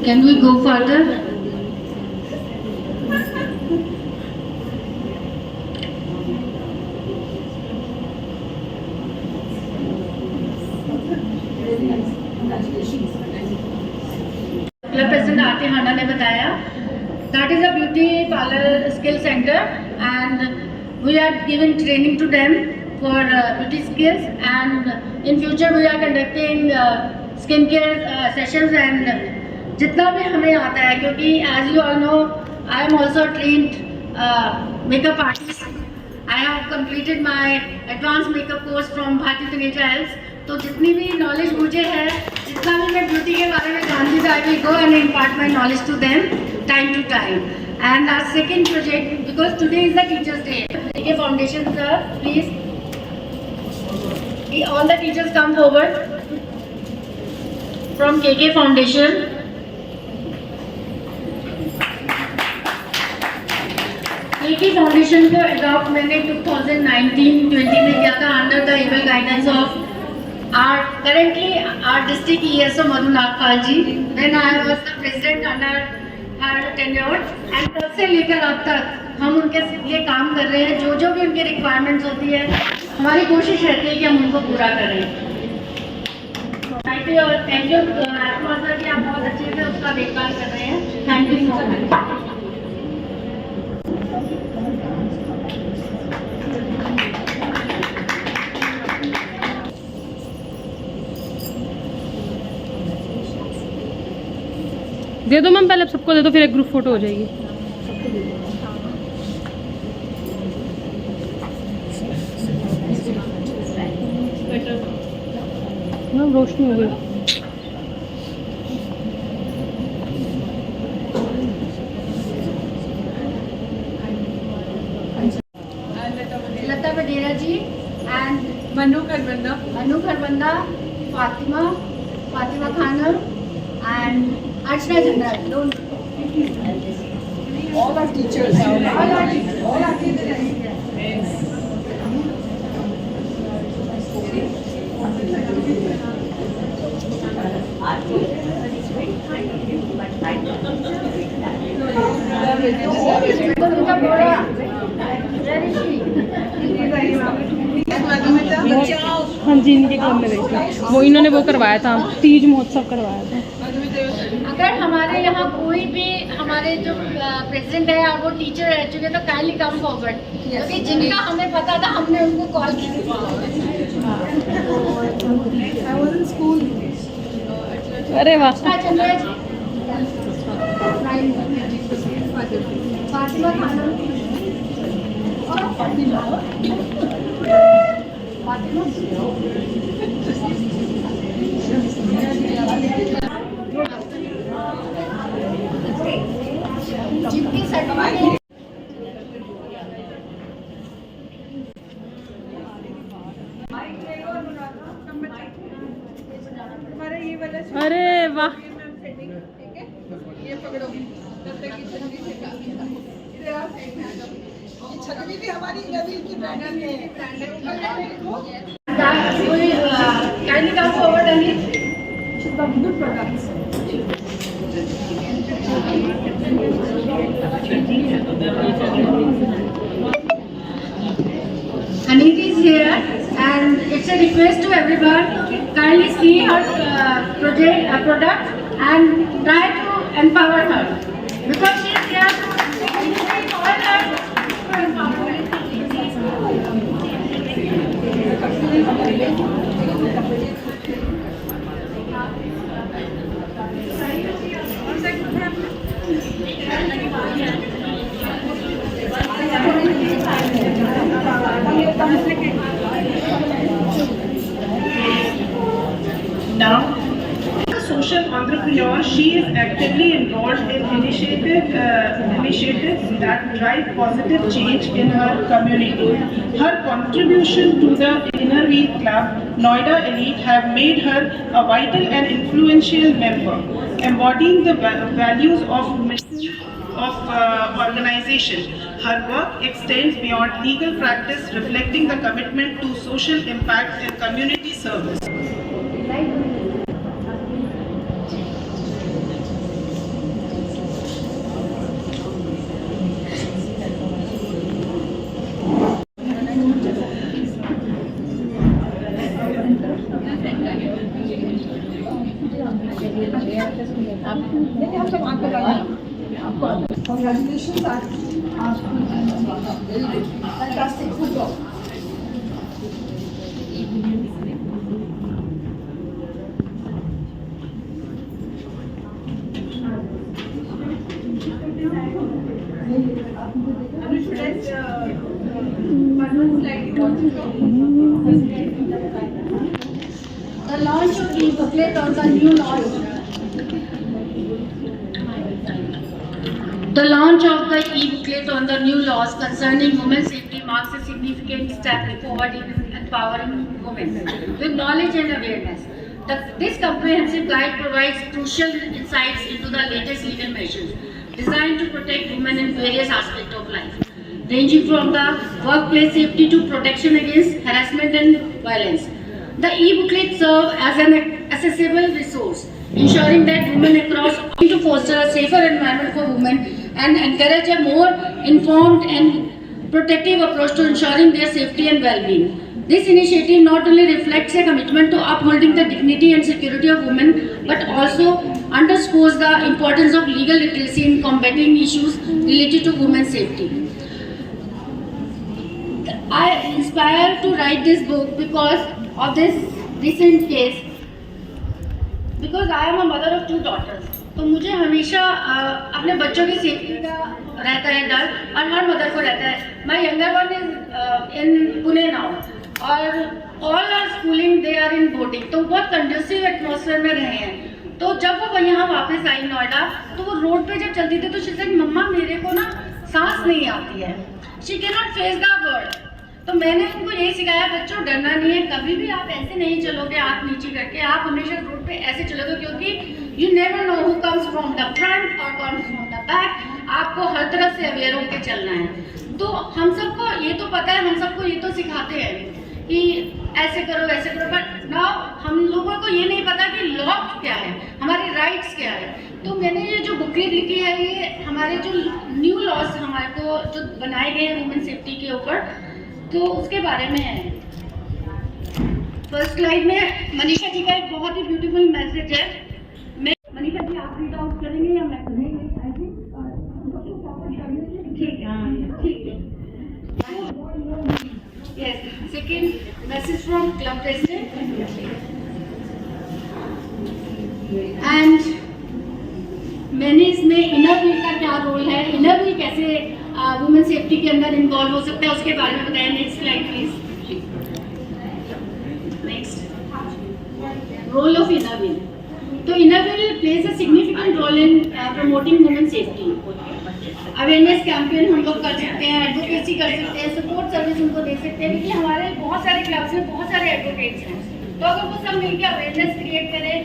Can we go further? Club President Aarti Handa ने बताया that is a beauty parlor skill center and we are giving training to them for beauty skills, and in future we are conducting skincare sessions and जितना भी हमें आता है, क्योंकि as you all know I am also a trained makeup artist. I have completed my advanced makeup course from Bharti Taneja Health. तो जितनी भी knowledge मुझे है, जितना भी मैं ब्यूटी के बारे में जानती हूँ, I will go and impart my knowledge to them time to time. And our second project, because today is the Teachers' Day. KK Foundation sir, please. All the teachers come forward from KK Foundation. KK Foundation को adopt मैंने 2019-20 में किया था under the able guidance of our district ESO Madhu Nagpal ji. When I was the president under her tenure, and तब से लेकर अब तक हम उनके लिए काम कर रहे हैं. जो भी उनके requirements होती है, हमारी कोशिश रहती है कि हम उनको पूरा करें. Thank you Rajkumar sir ji, आप बहुत अच्छे से उसका देखभाल कर रहे हैं. Thank you so much. दे दो मैम, पहले सबको दे दो, फिर एक ग्रुप फोटो हो जाएगी. मैम रोशनी हो गई. लता वडेरा जी and Manu Kharbanda. Manu Kharbanda, Fatima Khanum and Archana Jindal. Don't. All our teachers. All our teachers. हाँ जी, इनके क्लब में गई थी. वो इन्होंने वो करवाया था, तीज महोत्सव करवाया था. अगर हमारे यहाँ कोई भी हमारे जो प्रेसिडेंट है और वो टीचर रह चुके तो काइंडली कम फॉरवर्ड, क्योंकि जिनका हमें पता था हमने उनको कॉल किया. अरे वाह. चंद्रा जी, फातिमा खानम और जिनकी सर्टिफिकेट अरे वाह. ये पकड़ो, तब तक की छुट्टी से छतरी भी हमारी नवीन की ब्रांडिंग है। Kindly come forward, Anil. She's got good products. Anit is here, and it's a request to everyone. Kindly see her product and try to empower her, because she is here to increase all her empowerment. Now, a social entrepreneur, she is actively involved in initiatives that drive positive change in her community. Her contribution to the Inner Wheel Club, Noida Elite, have made her a vital and influential member, embodying the values of organization. Her work extends beyond legal practice, reflecting the commitment to social impact and community service. हम सब आपको congratulations, fantastic, good job. The launch of e-booklet on the new laws. The launch of the e-booklet on the new laws concerning women's safety marks a significant step forward in empowering women with knowledge and awareness. This comprehensive guide provides crucial insights into the latest legal measures designed to protect women in various aspects of life, ranging from the workplace safety to protection against harassment and violence. The e-booklet serves as an accessible resource, ensuring that women across to foster a safer environment for women and encourage a more informed and protective approach to ensuring their safety and well-being. This initiative not only reflects a commitment to upholding the dignity and security of women, but also underscores the importance of legal literacy in combating issues related to women's safety. I inspired to write this book because of this recent case, because I am a mother of 2 daughters. तो मुझे हमेशा अपने बच्चों की safety का रहता है डर, और हर मदर को रहता है. My younger one is in Pune now, और all are schooling, they are in boarding. तो बहुत conducive atmosphere में रहे हैं. तो जब वो यहाँ वापस आई नोएडा, तो वो रोड पे जब चलती थी तो she said, मम्मा मेरे को ना सांस नहीं आती है. She cannot face the world. तो मैंने उनको यही सिखाया, बच्चों डरना नहीं है, कभी भी आप ऐसे नहीं चलोगे हाथ नीचे करके, आप हमेशा रोड पे ऐसे चलोगे, क्योंकि you never know who comes from the front और कम्स फ्रॉम द बैक. आपको हर तरफ से अवेयर होकर चलना है. तो हम सबको ये तो पता है, हम सबको ये तो सिखाते हैं कि ऐसे करो वैसे करो, बट नाउ हम लोगों को ये नहीं पता कि लॉ क्या है, हमारे राइट्स क्या है. तो मैंने ये जो बुकलेट लिखी है, ये हमारे जो न्यू लॉज हमारे को जो बनाए गए हैं वुमेन सेफ्टी के ऊपर, तो उसके बारे में है. फर्स्ट स्लाइड में मनीषा जी का एक बहुत ही ब्यूटीफुल मैसेज है. मैं मनीषा जी आप रीड आउट करेंगे या मैं करेंगे? ठीक है, ठीक है. Yes, second message from club president. And मैंने इसमें इनर व्हील का क्या रोल है, इनर व्हील कैसे वुमेन सेफ्टी के अंदर इन्वॉल्व हो सकता है, उसके बारे में बताया. Next slide please. Next, role of inner wheel. तो inner wheel plays a significant role in promoting women safety. Awareness campaign हम लोग कर सकते हैं, एडवोकेसी कर सकते हैं, सपोर्ट सर्विस उनको दे सकते हैं, क्योंकि हमारे बहुत सारे क्लब्स में बहुत सारे एडवोकेट्स हैं. तो अगर वो सब मिलकर अवेयरनेस क्रिएट करें,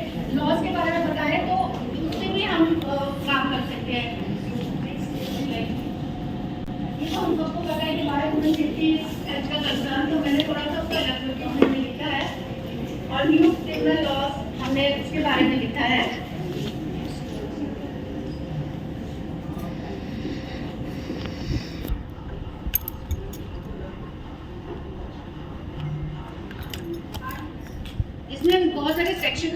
लॉज के बारे में बताएं, तो उससे भी हम काम कर सकते हैं. तो हम सबको पता है कि हमारे वुमेन सेफ्टी का कंसर्न, तो मैंने थोड़ा सा उसका एप्लीकेशन में लिखा है और न्यू क्रिमिनल लॉज हमने उसके बारे में लिखा है। इसमें बहुत सारे सेक्शन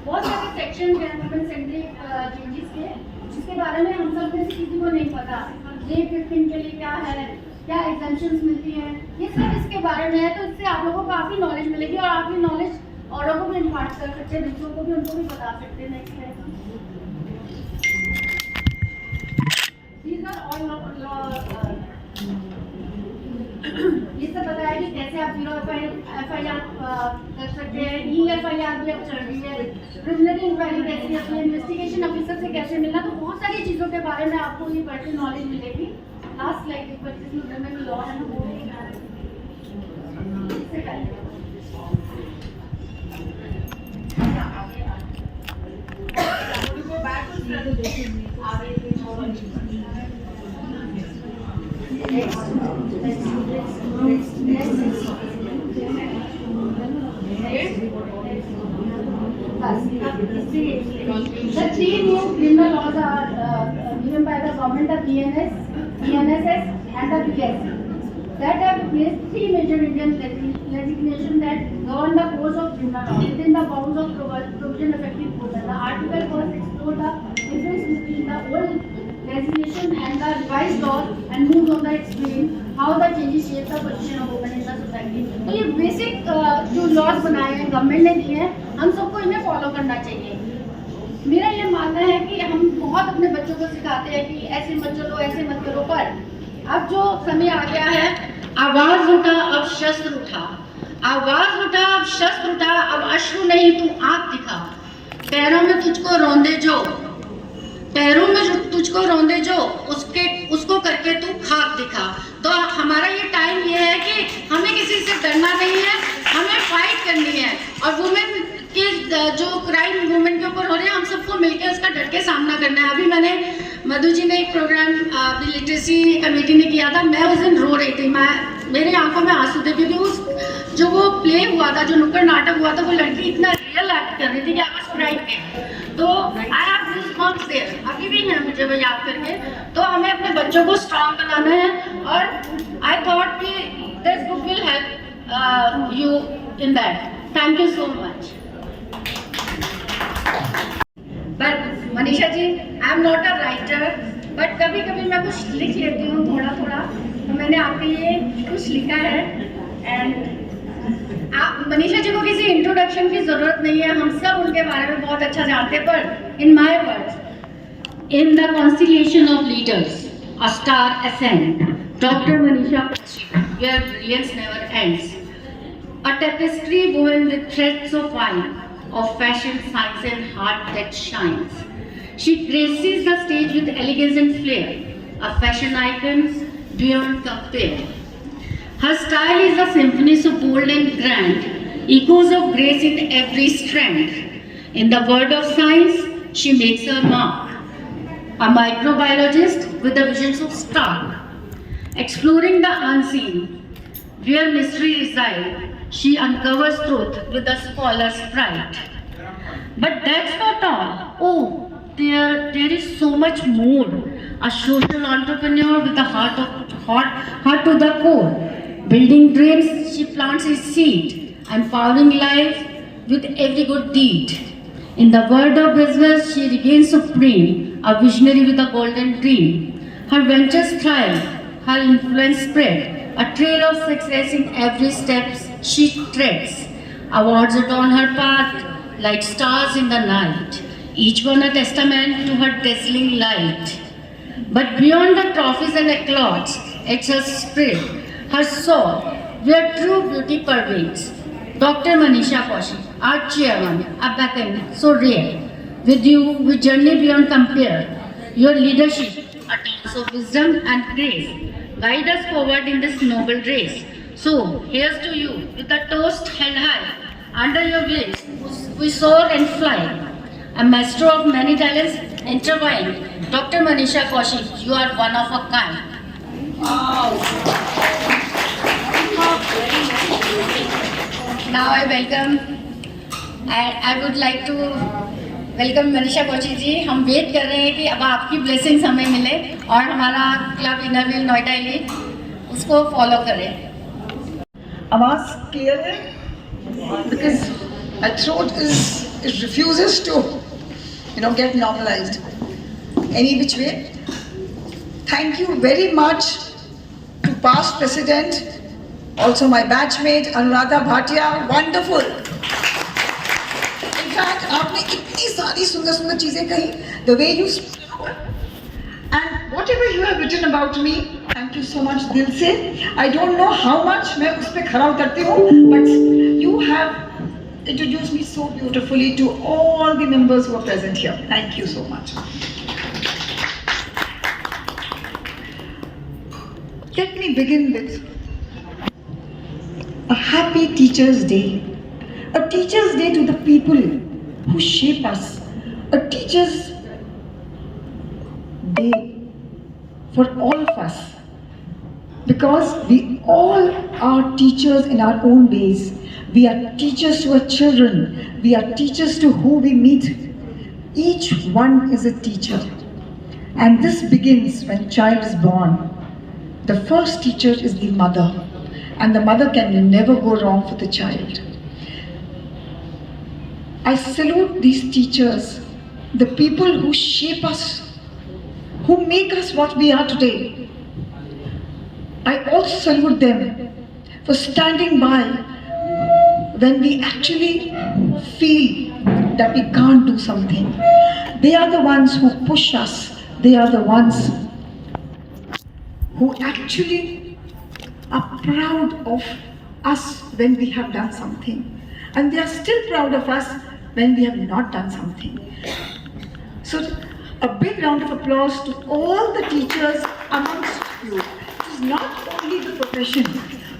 बहुत सारे सेक्शन हैं वुमेन सेंट्रिक चेंजेस के, जिसके बारे में हम सब में से किसी को नहीं पता। रेप विक्टिम के लिए क्या है, क्या एग्जेम्पशंस मिलती हैं, ये सब इसके बारे में है। तो इससे आप लोगों को काफ़ी नॉलेज मिलेगी और आप ये नॉलेज औरों को भी इम्पार्ट कर सकते हैं, दूसरों को भी, उनको भी बता सकते हैं next time. These are all ये सब बताया कि कैसे आप 0 FIR कर सकते हैं, EFIR भी अब चल रही है, प्रिलिमिनरी इंक्वायरी कैसे अपने इन्वेस्टिगेशन ऑफिसर से कैसे मिलना, तो बहुत सारी चीज़ों के बारे में आपको ये बढ़ के नॉलेज मिलेगी। लास्ट स्लाइड एक बार, जिसमें वुमेन लॉ है ना वो इससे पहले The 3 new criminal laws are given by the government, the BNSS and the BSC, that have replaced 3 major Indian legislation that govern the course of criminal law within the bounds of provision effective court. The article first explore the difference between the old legislation and the revised law and moves on the explain how the changes shape the position of women in the society. तो ये basic जो laws बनाए हैं government ने दिए हैं, हम सबको इन्हें फॉलो करना चाहिए। मेरा ये मानना है कि हम बहुत अपने बच्चों को सिखाते हैं कि ऐसे मत चलो, ऐसे मत करो, पर अब जो समय आ गया है, आवाज उठा अब शस्त्र उठा, आवाज उठा अब शस्त्र उठा, अब अश्रु नहीं तू आंख दिखा, पैरों में तुझको रौंदे जो, पैरों में जो तुझको रौंदे जो, उसको करके तू खाक दिखा। तो हमारा ये टाइम ये है कि हमें किसी से डरना नहीं है, हमें फाइट करनी है। और वुमेन के जो क्राइम वुमेन के ऊपर हो रहे हैं, हम सबको मिलकर उसका डट के सामना करना है। अभी मैंने मधु जी ने एक प्रोग्राम लिटरेसी कमेटी ने किया था, मैं उस दिन रो रही थी, मेरे आंखों में आंसू थे, क्योंकि उस जो वो प्ले हुआ था, जो नुक्कड़ नाटक हुआ था, वो लड़की इतना रियल एक्ट कर रही थी कि आई वाज क्राइंग। तो आई हैव गूज़बम्प्स देयर, अभी भी है मुझे वो याद करके। तो हमें अपने बच्चों को स्ट्रॉन्ग बनाना है, और आई थॉट कि this book will help you in that. Thank you so much. But Manisha ji, I am not a writer, but कभी कभी मैं कुछ लिख लेती हूँ थोड़ा थोड़ा, तो मैंने आपके लिए कुछ लिखा है। एंड आप मनीषा जी को किसी इंट्रोडक्शन की जरूरत नहीं है, हम सब उनके बारे में बहुत अच्छा जानते हैं। पर in my words, in the constellation of leaders a star ascend, doctor Manisha where brilliance never ends, a tapestry woven with threads of wine, of fashion, science and heart that shines. She graces the stage with elegance and flair, a fashion icon beyond compare. Her style is a symphony so bold and grand, echoes of grace in every strand. In the world of science, she makes her mark, a microbiologist with the visions of stark. Exploring the unseen, where mystery resides, she uncovers truth with a scholar's pride. But that's not all. Oh, there is so much more. A social entrepreneur with a heart to the core. Building dreams, she plants his seed, empowering life with every good deed. In the world of business, she regains supreme, a visionary with a golden dream. Her ventures thrive, her influence spread, a trail of success in every step she treads. Awards adorn her path like stars in the night, each one a testament to her dazzling light. But beyond the trophies and accolades, it's her spirit, her soul, where true beauty pervades. Dr. Manisha Kaushik, our chairman, a beacon so rare. With you, we journey beyond compare. Your leadership, a dance of wisdom and grace, guide us forward in this noble race. So, here's to you, with a toast held high, under your wings, we soar and fly. A master of many talents, intertwined. Dr. Manisha Kaushik, you are one of a kind. Now I welcome, I would like to welcome Manisha Kaushik जी. हम wait कर रहे हैं कि अब आपकी blessings हमें मिले और हमारा क्लब इनरव्हील नोएडा एलीट उसको फॉलो करें. आवाज क्लियर है? Because my throat it refuses to, get normalized. Any which way. Thank you very much to past president, also my batchmate Anuradha Bhatia. Wonderful. In fact, आपने इतनी सारी सुंदर चीजें कही. The way you spoke and whatever you have written about me, thank you so much दिल से. I don't know how much मैं उस पे खरा उतरती हूँ, but you have introduced me so beautifully to all the members who are present here. Thank you so much. Let me begin with a happy Teachers' Day. A Teachers' Day to the people who shape us. A Teachers' Day for all of us. Because we all are teachers in our own ways. We are teachers to our children. We are teachers to who we meet. Each one is a teacher. And this begins when child is born. The first teacher is the mother. And the mother can never go wrong for the child. I salute these teachers, the people who shape us, who make us what we are today. I also salute them for standing by when we actually feel that we can't do something. They are the ones who push us. They are the ones who actually are proud of us when we have done something. And they are still proud of us when we have not done something. So a big round of applause to all the teachers amongst you. It is not only the profession,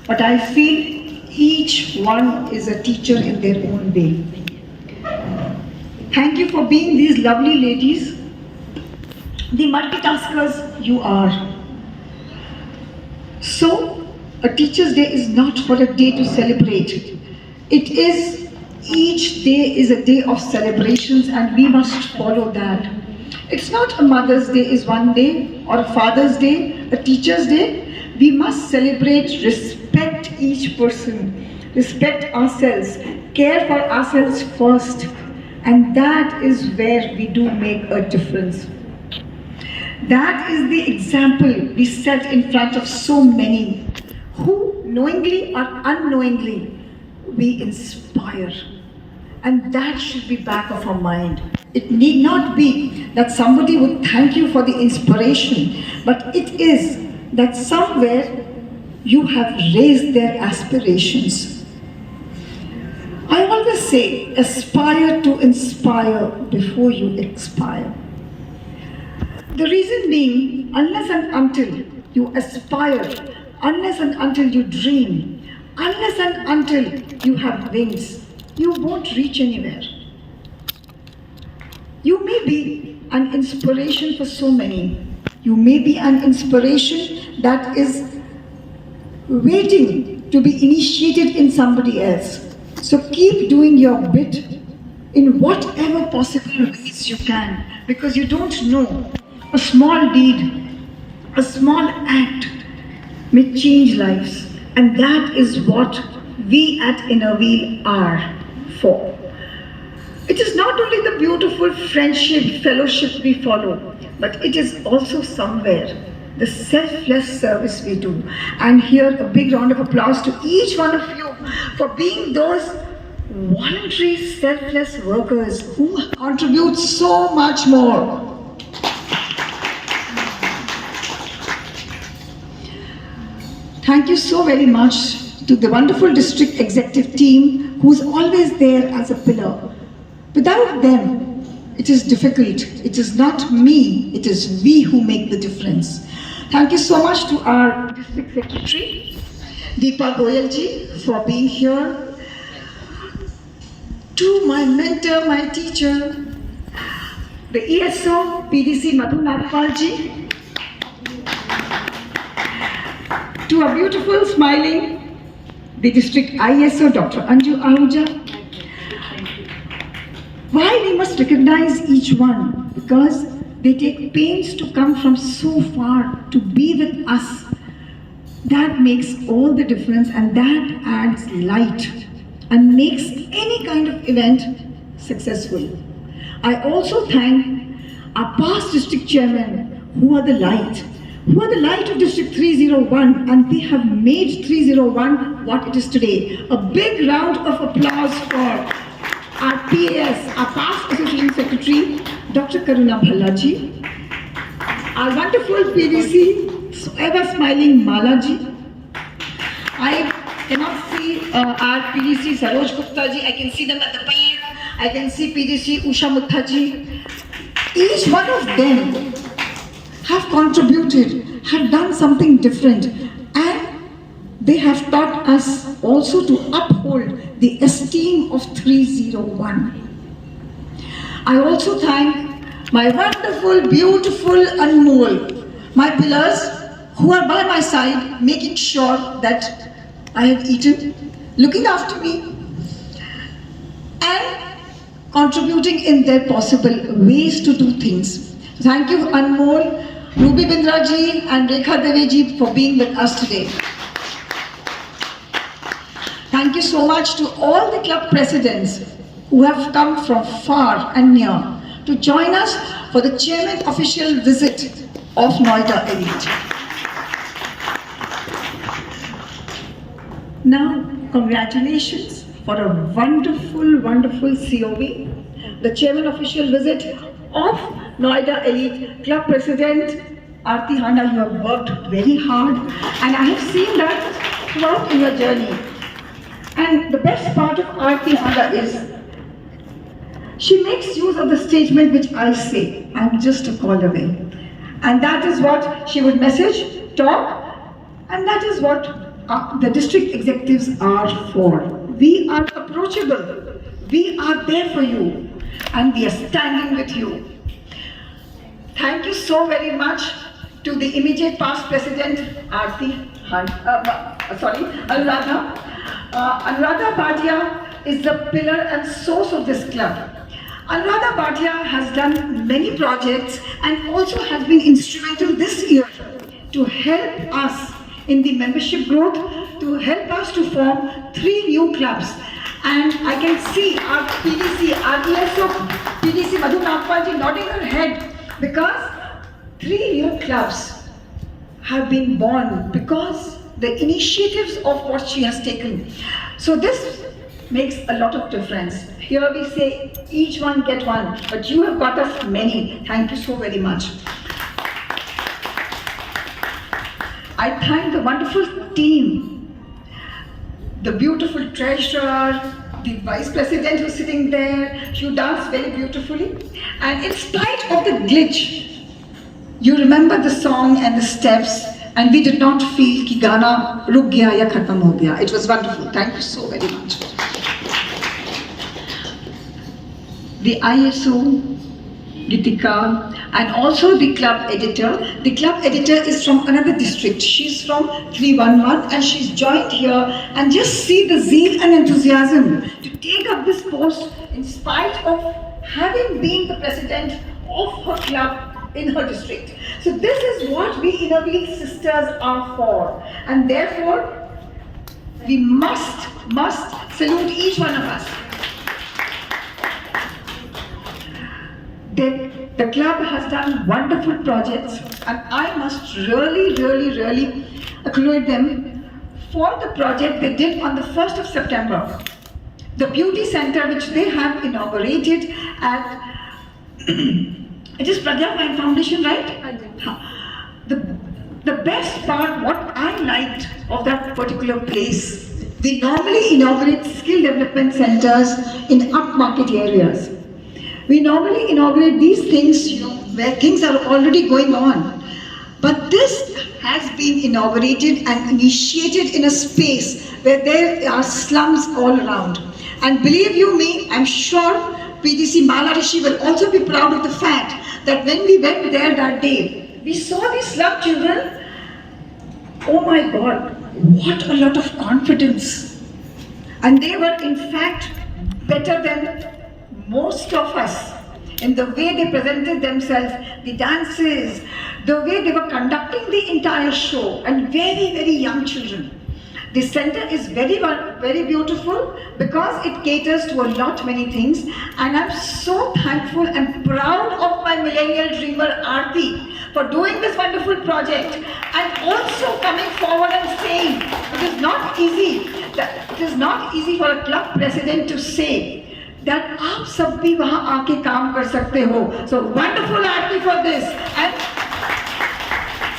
but I feel each one is a teacher in their own way. Thank you for being these lovely ladies, the multitaskers you are. So, a Teachers' Day is not for a day to celebrate. It is, each day is a day of celebrations and we must follow that. It's not a Mother's Day is one day or a Father's Day, a Teacher's Day. We must celebrate, respect each person, respect ourselves, care for ourselves first. And that is where we do make a difference. That is the example we set in front of so many who, knowingly or unknowingly, we inspire. And that should be back of our mind. It need not be that somebody would thank you for the inspiration, but it is that somewhere you have raised their aspirations. I always say, aspire to inspire before you expire. The reason being, unless and until you aspire, unless and until you dream, unless and until you have wings, you won't reach anywhere. You may be an inspiration for so many. You may be an inspiration that is waiting to be initiated in somebody else. So keep doing your bit in whatever possible ways you can, because you don't know. A small deed, a small act may change lives, and that is what we at Innerwheel are for. It is not only the beautiful friendship, fellowship we follow, but it is also somewhere the selfless service we do. And here a big round of applause to each one of you for being those voluntary selfless workers who contribute so much more. Thank you so very much to the wonderful district executive team who's always there as a pillar. Without them, it is difficult. It is not me, it is we who make the difference. Thank you so much to our district secretary, Deepa Goyal ji, for being here. To my mentor, my teacher, the ESO PDC Madhu Nagpalji, to a beautiful smiling, the district ISO Dr. Anju Ahuja. Why we must recognize each one? Because they take pains to come from so far to be with us. That makes all the difference, and that adds light and makes any kind of event successful. I also thank our past district chairmen who are the light of District 301, and they have made 301 what it is today. A big round of applause for our PAS, our past Association Secretary, Dr. Karuna Bhallaji, our wonderful PDC, ever smiling Malaji. I cannot see our PDC Saroj Gupta ji. I can see them at the back. I can see PDC Usha Mutha ji. Each one of them have contributed, have done something different, and they have taught us also to uphold the esteem of 301. I also thank my wonderful, beautiful Anmol, my pillars who are by my side, making sure that I have eaten, looking after me, and contributing in their possible ways to do things. Thank you, Anmol, Ruby Bindra ji and Rekha Deve ji for being with us today. Thank you so much to all the club presidents who have come from far and near to join us for the chairman official visit of Noida Elite. Now, congratulations for a wonderful, wonderful COV, the chairman official visit of Noida Elite Club President Aarti Handa. You have worked very hard, and I have seen that throughout in your journey. And the best part of Aarti Handa is she makes use of the statement which I say, I'm just a call away. And that is what she would message, talk, and that is what the district executives are for. We are approachable, we are there for you, and we are standing with you. Thank you so very much to the immediate past president, Anuradha. Anuradha Bhatia is the pillar and source of this club. Anuradha Bhatia has done many projects and also has been instrumental this year to help us in the membership growth, to help us to form 3 new clubs. And I can see our PDC, our ESO, PDC Madhu Nagpalji nodding her head, because 3 new clubs have been born because the initiatives of what she has taken. So this makes a lot of difference. Here we say each one get one, but you have got us many. Thank you so very much. I thank the wonderful team, the beautiful treasurer, the vice president who's sitting there. You dance very beautifully. And in spite of the glitch, you remember the song and the steps, and we did not feel ki gana ruk gaya ya khatam ho gaya. It was wonderful. Thank you so very much. The ISO, Gitika, and also the club editor. The club editor is from another district. She's from 311 and she's joined here, and just see the zeal and enthusiasm to take up this post in spite of having been the president of her club in her district. So this is what we Innerweek sisters are for, and therefore we must salute each one of us. The club has done wonderful projects, and I must really acclaim them for the project they did on the 1st of September. The beauty center which they have inaugurated at, it is Pragya Fine Foundation, right? The best part, what I liked of that particular place, we normally inaugurate skill development centers in upmarket areas. We normally inaugurate these things, where things are already going on. But this has been inaugurated and initiated in a space where there are slums all around. And believe you me, I'm sure PGC Mala Rishi will also be proud of the fact that when we went there that day, we saw these slum children. Oh my God, what a lot of confidence. And they were in fact better than most of us in the way they presented themselves, the dances, the way they were conducting the entire show, and very, very young children. The center is very, very beautiful because it caters to a lot many things, and I'm so thankful and proud of my millennial dreamer Aarti for doing this wonderful project and also coming forward and saying it is not easy. It is not easy for a club president to say that आप सब भी वहाँ आके काम कर सकते हो. So wonderful Aarti for this, and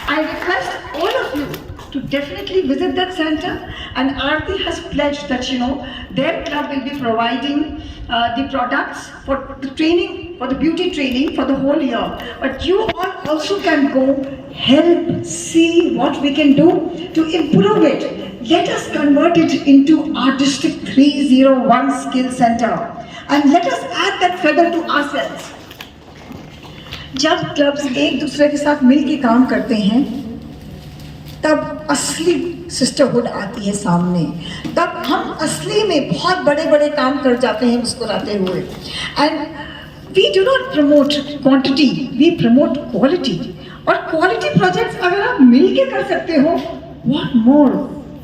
I request all of you to definitely visit that center, and Aarti has pledged that their club will be providing the products for the training, for the beauty training for the whole year. But you all also can go help see what we can do to improve it. Let us convert it into our District 301 Skill Center, and let us add that feather to ourselves. जब clubs एक दूसरे के साथ मिलकर काम करते हैं तब असली सिस्टरहुड आती है सामने, तब हम असली में बहुत बड़े बड़े काम कर जाते हैं मुस्कुराते हुए. And we do not promote quantity, we promote quality. और क्वालिटी प्रोजेक्ट्स अगर आप मिल के कर सकते हो, what more,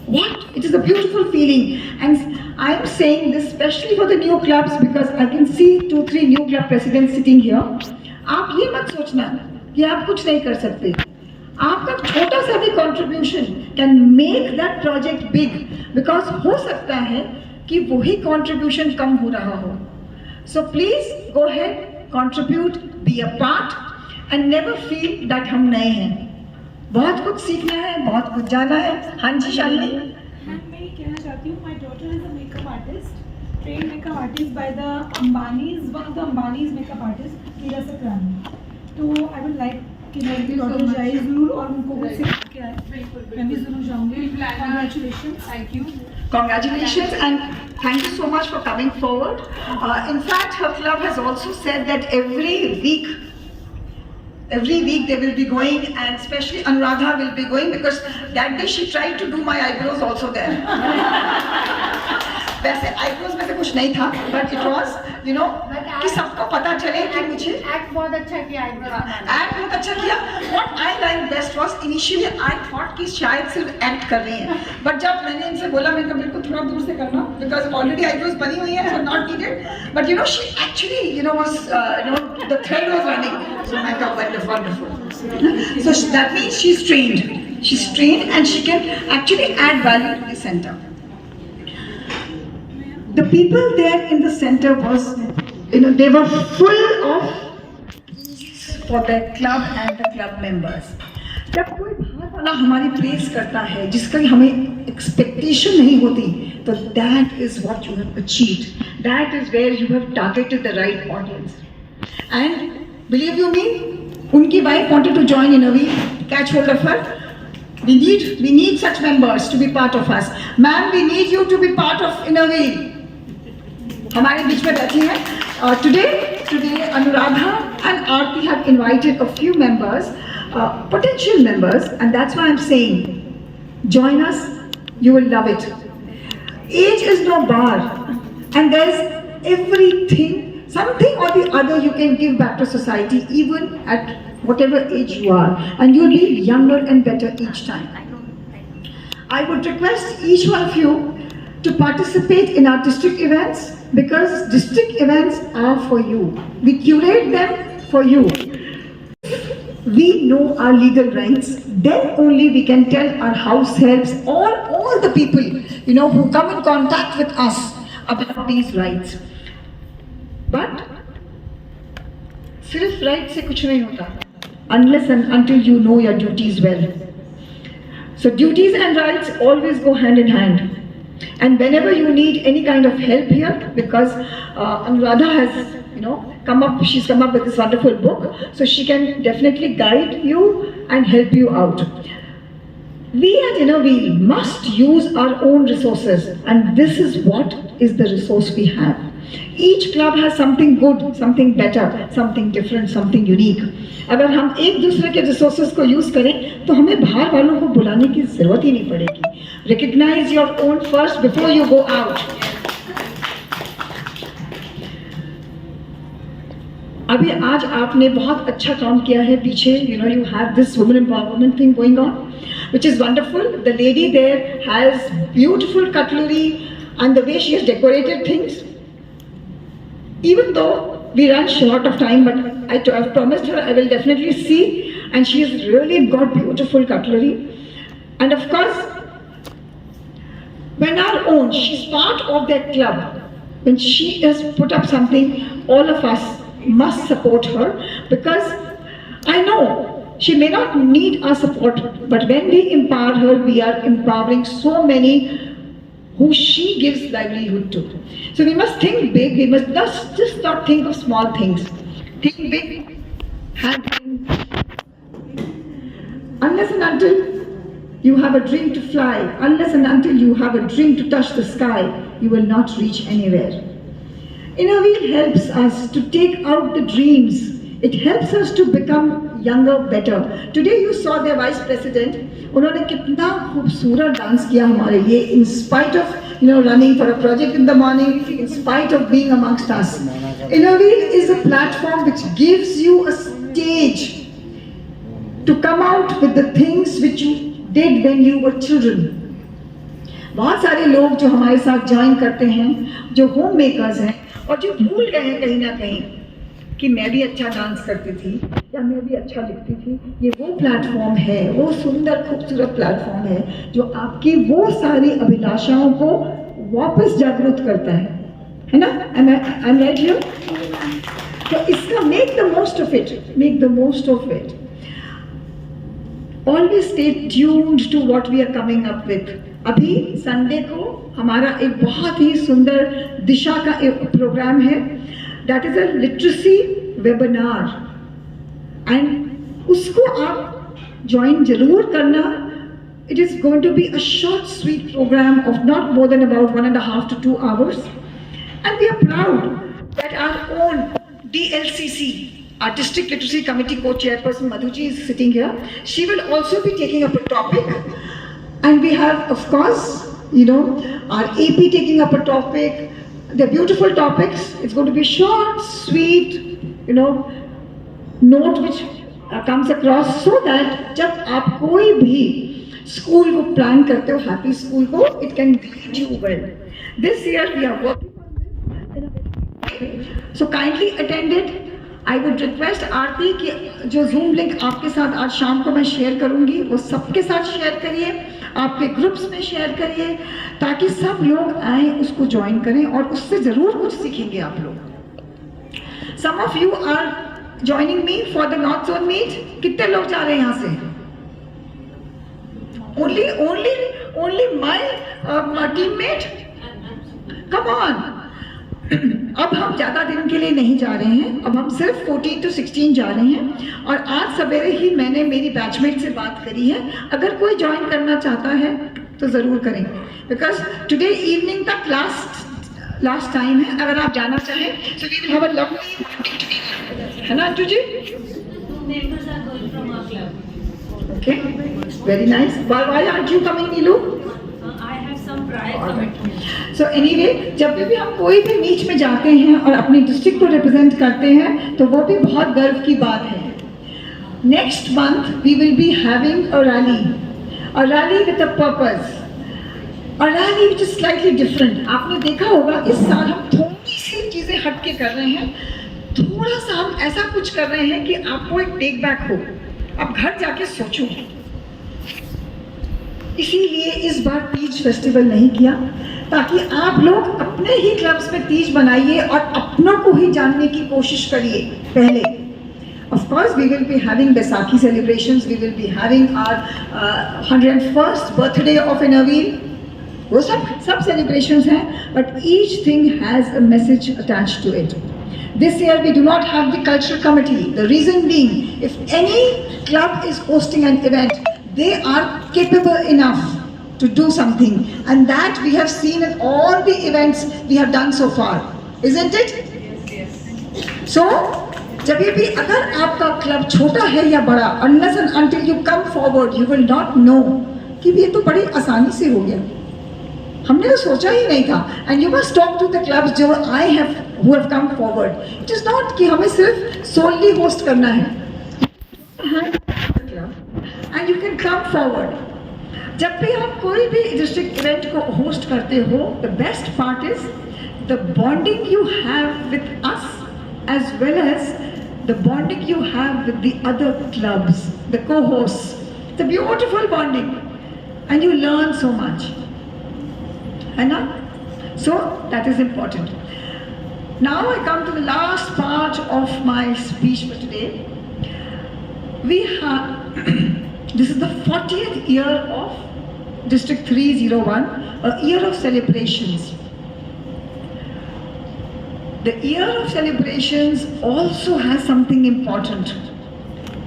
what, it is a beautiful feeling. And I am saying this specially for the new clubs because I can see 2-3 new club presidents sitting here. आप ये मत सोचना कि आप कुछ नहीं कर सकते. आपका छोटा सा भी contribution can make that project big, because हो सकता है कि वही कंट्रीब्यूशन कम हो रहा हो. So please go ahead, contribute, be a part and never feel that हम नए हैं. बहुत कुछ सीखना है, बहुत कुछ जाना है. हाँ जी शालिनी. मैं ये कहना चाहती हूँ, my daughter is a makeup artist, trained makeup artist by the Ambanis, one of the Ambanis makeup artist, Meera Sakrani. तो I would like कि मेरी डॉटर जाए ज़रूर और उनको कुछ सीख के आए. मैं भी ज़रूर जाऊँगी. Congratulations. Thank you. Congratulations and thank you so much for coming forward. In fact, her club has also said that every week they will be going, and especially Anuradha will be going because that day she tried to do my eyebrows also there. वैसे eyebrows में से कुछ नहीं था, but it was कि सबको पता चले कि मुझे एक्ट बहुत अच्छा किया. एक्ट बहुत अच्छा किया. What I like best was initially I thought कि शायद सिर्फ एक्ट कर रही हैं, बट जब मैंने इनसे बोला मैंने कहा मेरे को थोड़ा दूर से करना बिकॉज ऑलरेडी आईब्रोज बनी हुई है, so not needed. But she actually was the thread was running. So I thought wonderful. So that means she is trained and she can actually add value to the centre. The people there in the center was, they were full of for the club and the club members. जब कोई बाहर वाला हमारी press करता है जिसका हमें expectation नहीं होती, तो that is what you have achieved. That is where you have targeted the right audience. And believe you me, उनकी wife wanted to join in a week. Catch hold of her. We need such members to be part of us. Ma'am, we need you to be part of in a week. हमारे बीच में बैठी हैं. Today Anuradha and Aarti have invited a few members, potential members, and that's why I'm saying, join us, you will love it. Age is no bar, and there's everything, something or the other you can give back to society, even at whatever age you are, and you leave younger and better each time. I would request each one of you to participate in our district events, because district events are for you. We curate them for you. We know our legal rights, then only we can tell our house helps, all the people who come in contact with us about these rights. But सिर्फ right से कुछ नहीं होता unless and until you know your duties well. So duties and rights always go hand in hand. And whenever you need any kind of help here, because Anuradha has, she's come up with this wonderful book, so she can definitely guide you and help you out. We at Innerwheel must use our own resources, and this is what is the resource we have. Each club has something good, something better, something different, something unique. अगर हम एक दूसरे के resources को use करें तो हमें बाहर वालों को बुलाने की जरूरत ही नहीं पड़ेगी. Recognize your own first before you go out. अभी आज आपने बहुत अच्छा काम किया है पीछे. You have this women empowerment thing going on, which is wonderful. The lady there has beautiful cutlery and the way she has decorated things. Even though we run short of time, but I've promised her I will definitely see, and she has really got beautiful cutlery. And of course, when our own, she's part of that club. When she has put up something, all of us must support her, because I know she may not need our support, but when we empower her, we are empowering so many who she gives livelihood to. So we must think big. We must just not think of small things. Think big. Have dreams. Unless and until you have a dream to fly, unless and until you have a dream to touch the sky, you will not reach anywhere. Inner Wheel helps us to take out the dreams. It helps us to become younger, better. Today you saw their vice president. उन्होंने कितना खूबसूरत dance किया हमारे लिए, in spite of running for a project in the morning, in spite of being amongst us. Inner Wheel is a platform which gives you a stage to come out with the things which you did when you were children. बहुत सारे लोग जो हमारे साथ join करते हैं, जो home makers हैं और जो भूल गए हैं कहीं ना कहीं कि मैं भी अच्छा डांस करती थी या मैं भी अच्छा लिखती थी. ये वो प्लेटफॉर्म है, वो सुंदर खूबसूरत प्लेटफॉर्म है जो आपकी वो सारी अभिलाषाओं को वापस जागृत करता है ना? I'm right here? तो इसका make the most of it. Make the most of it. Always stay tuned to what we are coming up with. अभी संडे को हमारा एक बहुत ही सुंदर दिशा का एक प्रोग्राम है. That is a literacy webinar. And उसको आप ज्वाइन जरूर करना. It is going to be a short, sweet program of not more than about 1.5 to 2 hours. And we are proud that our own DLCC, our District Literacy Committee Co-Chairperson Madhuji is sitting here. She will also be taking up a topic. And we have, of course, our AP taking up a topic. They're beautiful topics. It's going to be short, sweet, note which comes across, so that जब आप कोई भी school को plan करते हो, happy school को, it can guide you well. This year we are working on this. So kindly attend it. I would request आरती कि जो Zoom लिंक आपके साथ आज शाम को मैं शेयर करूंगी, वो सबके साथ शेयर करिए, आपके ग्रुप्स में शेयर करिए, ताकि सब लोग आए, उसको ज्वाइन करें और उससे जरूर कुछ सीखेंगे आप लोग. Some of you are joining me for the North Zone meet. कितने लोग जा रहे हैं यहाँ से? Only my teammate? Come on. अब हम ज़्यादा दिन के लिए नहीं जा रहे हैं. अब हम सिर्फ 14 to 16 जा रहे हैं. और आज सवेरे ही मैंने मेरी बैचमेट से बात करी है. अगर कोई ज्वाइन करना चाहता है तो ज़रूर करें, बिकॉज टुडे इवनिंग तक लास्ट टाइम है. अगर आप जाना चाहें so we will have a lovely meeting, है ना Anju ji? Members are going from our club. Okay, very nice. Why aren't you coming, Neelu? I have some prior commitments. So anyway, जब भी हम कोई भी मीट में जाते हैं और अपनी डिस्ट्रिक्ट को रिप्रेजेंट करते हैं तो वो भी बहुत गर्व की बात है. Next month we will be having a rally with a purpose, a rally which is slightly different. आपने देखा होगा इस साल हम थोड़ी सी चीजें हट के कर रहे हैं. थोड़ा सा हम ऐसा कुछ कर रहे हैं कि आपको एक टेक बैक हो, आप घर जाके सोचो. इसीलिए इस बार तीज फेस्टिवल नहीं किया, ताकि आप लोग अपने ही क्लब्स में तीज बनाइए और अपनों को ही जानने की कोशिश करिए पहले. Of course, we will be having Baisakhi celebrations. We will be having our 101st birthday of Inner Wheel. वो सब celebrations हैं, but each thing has a message attached to it. This year we do not have the cultural committee. The reason being, if any club is hosting an event, they are capable enough to do something, and that we have seen in all the events we have done so far. isn't it? So जब भी अगर आपका club छोटा है या बड़ा, unless and until you come forward, you will not know कि ये तो बड़ी आसानी से हो गया, हमने तो सोचा ही नहीं था. And you must talk to the clubs जो who have come forward. It is not कि हमें सिर्फ solely host करना है. And you can come forward. जब भी आप कोई भी डिस्ट्रिक्ट इवेंट को होस्ट करते हो, the best part is the bonding you have with us as well as the bonding you have with the other clubs, the co-hosts. It's a beautiful bonding and you learn so much. So that is important. Now I come to the last part of my speech for today. We have, this is the 40th year of District 301, a year of celebrations. The year of celebrations also has something important.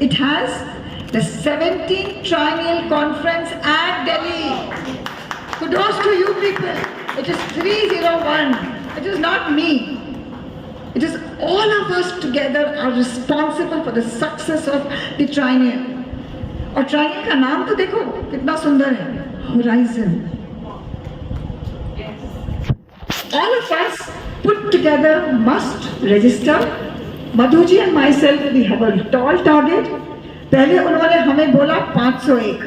It has the 17th Triennial Conference at Delhi. Kudos to you people. It is 301. It is not me. It is all of us together are responsible for the success of the Triennial. और Triennial का नाम तो देखो कितना सुंदर है, Horizon. All of us put together must register. Madhu ji and myself, we have a tall target. पहले उन्होंने हमें बोला 501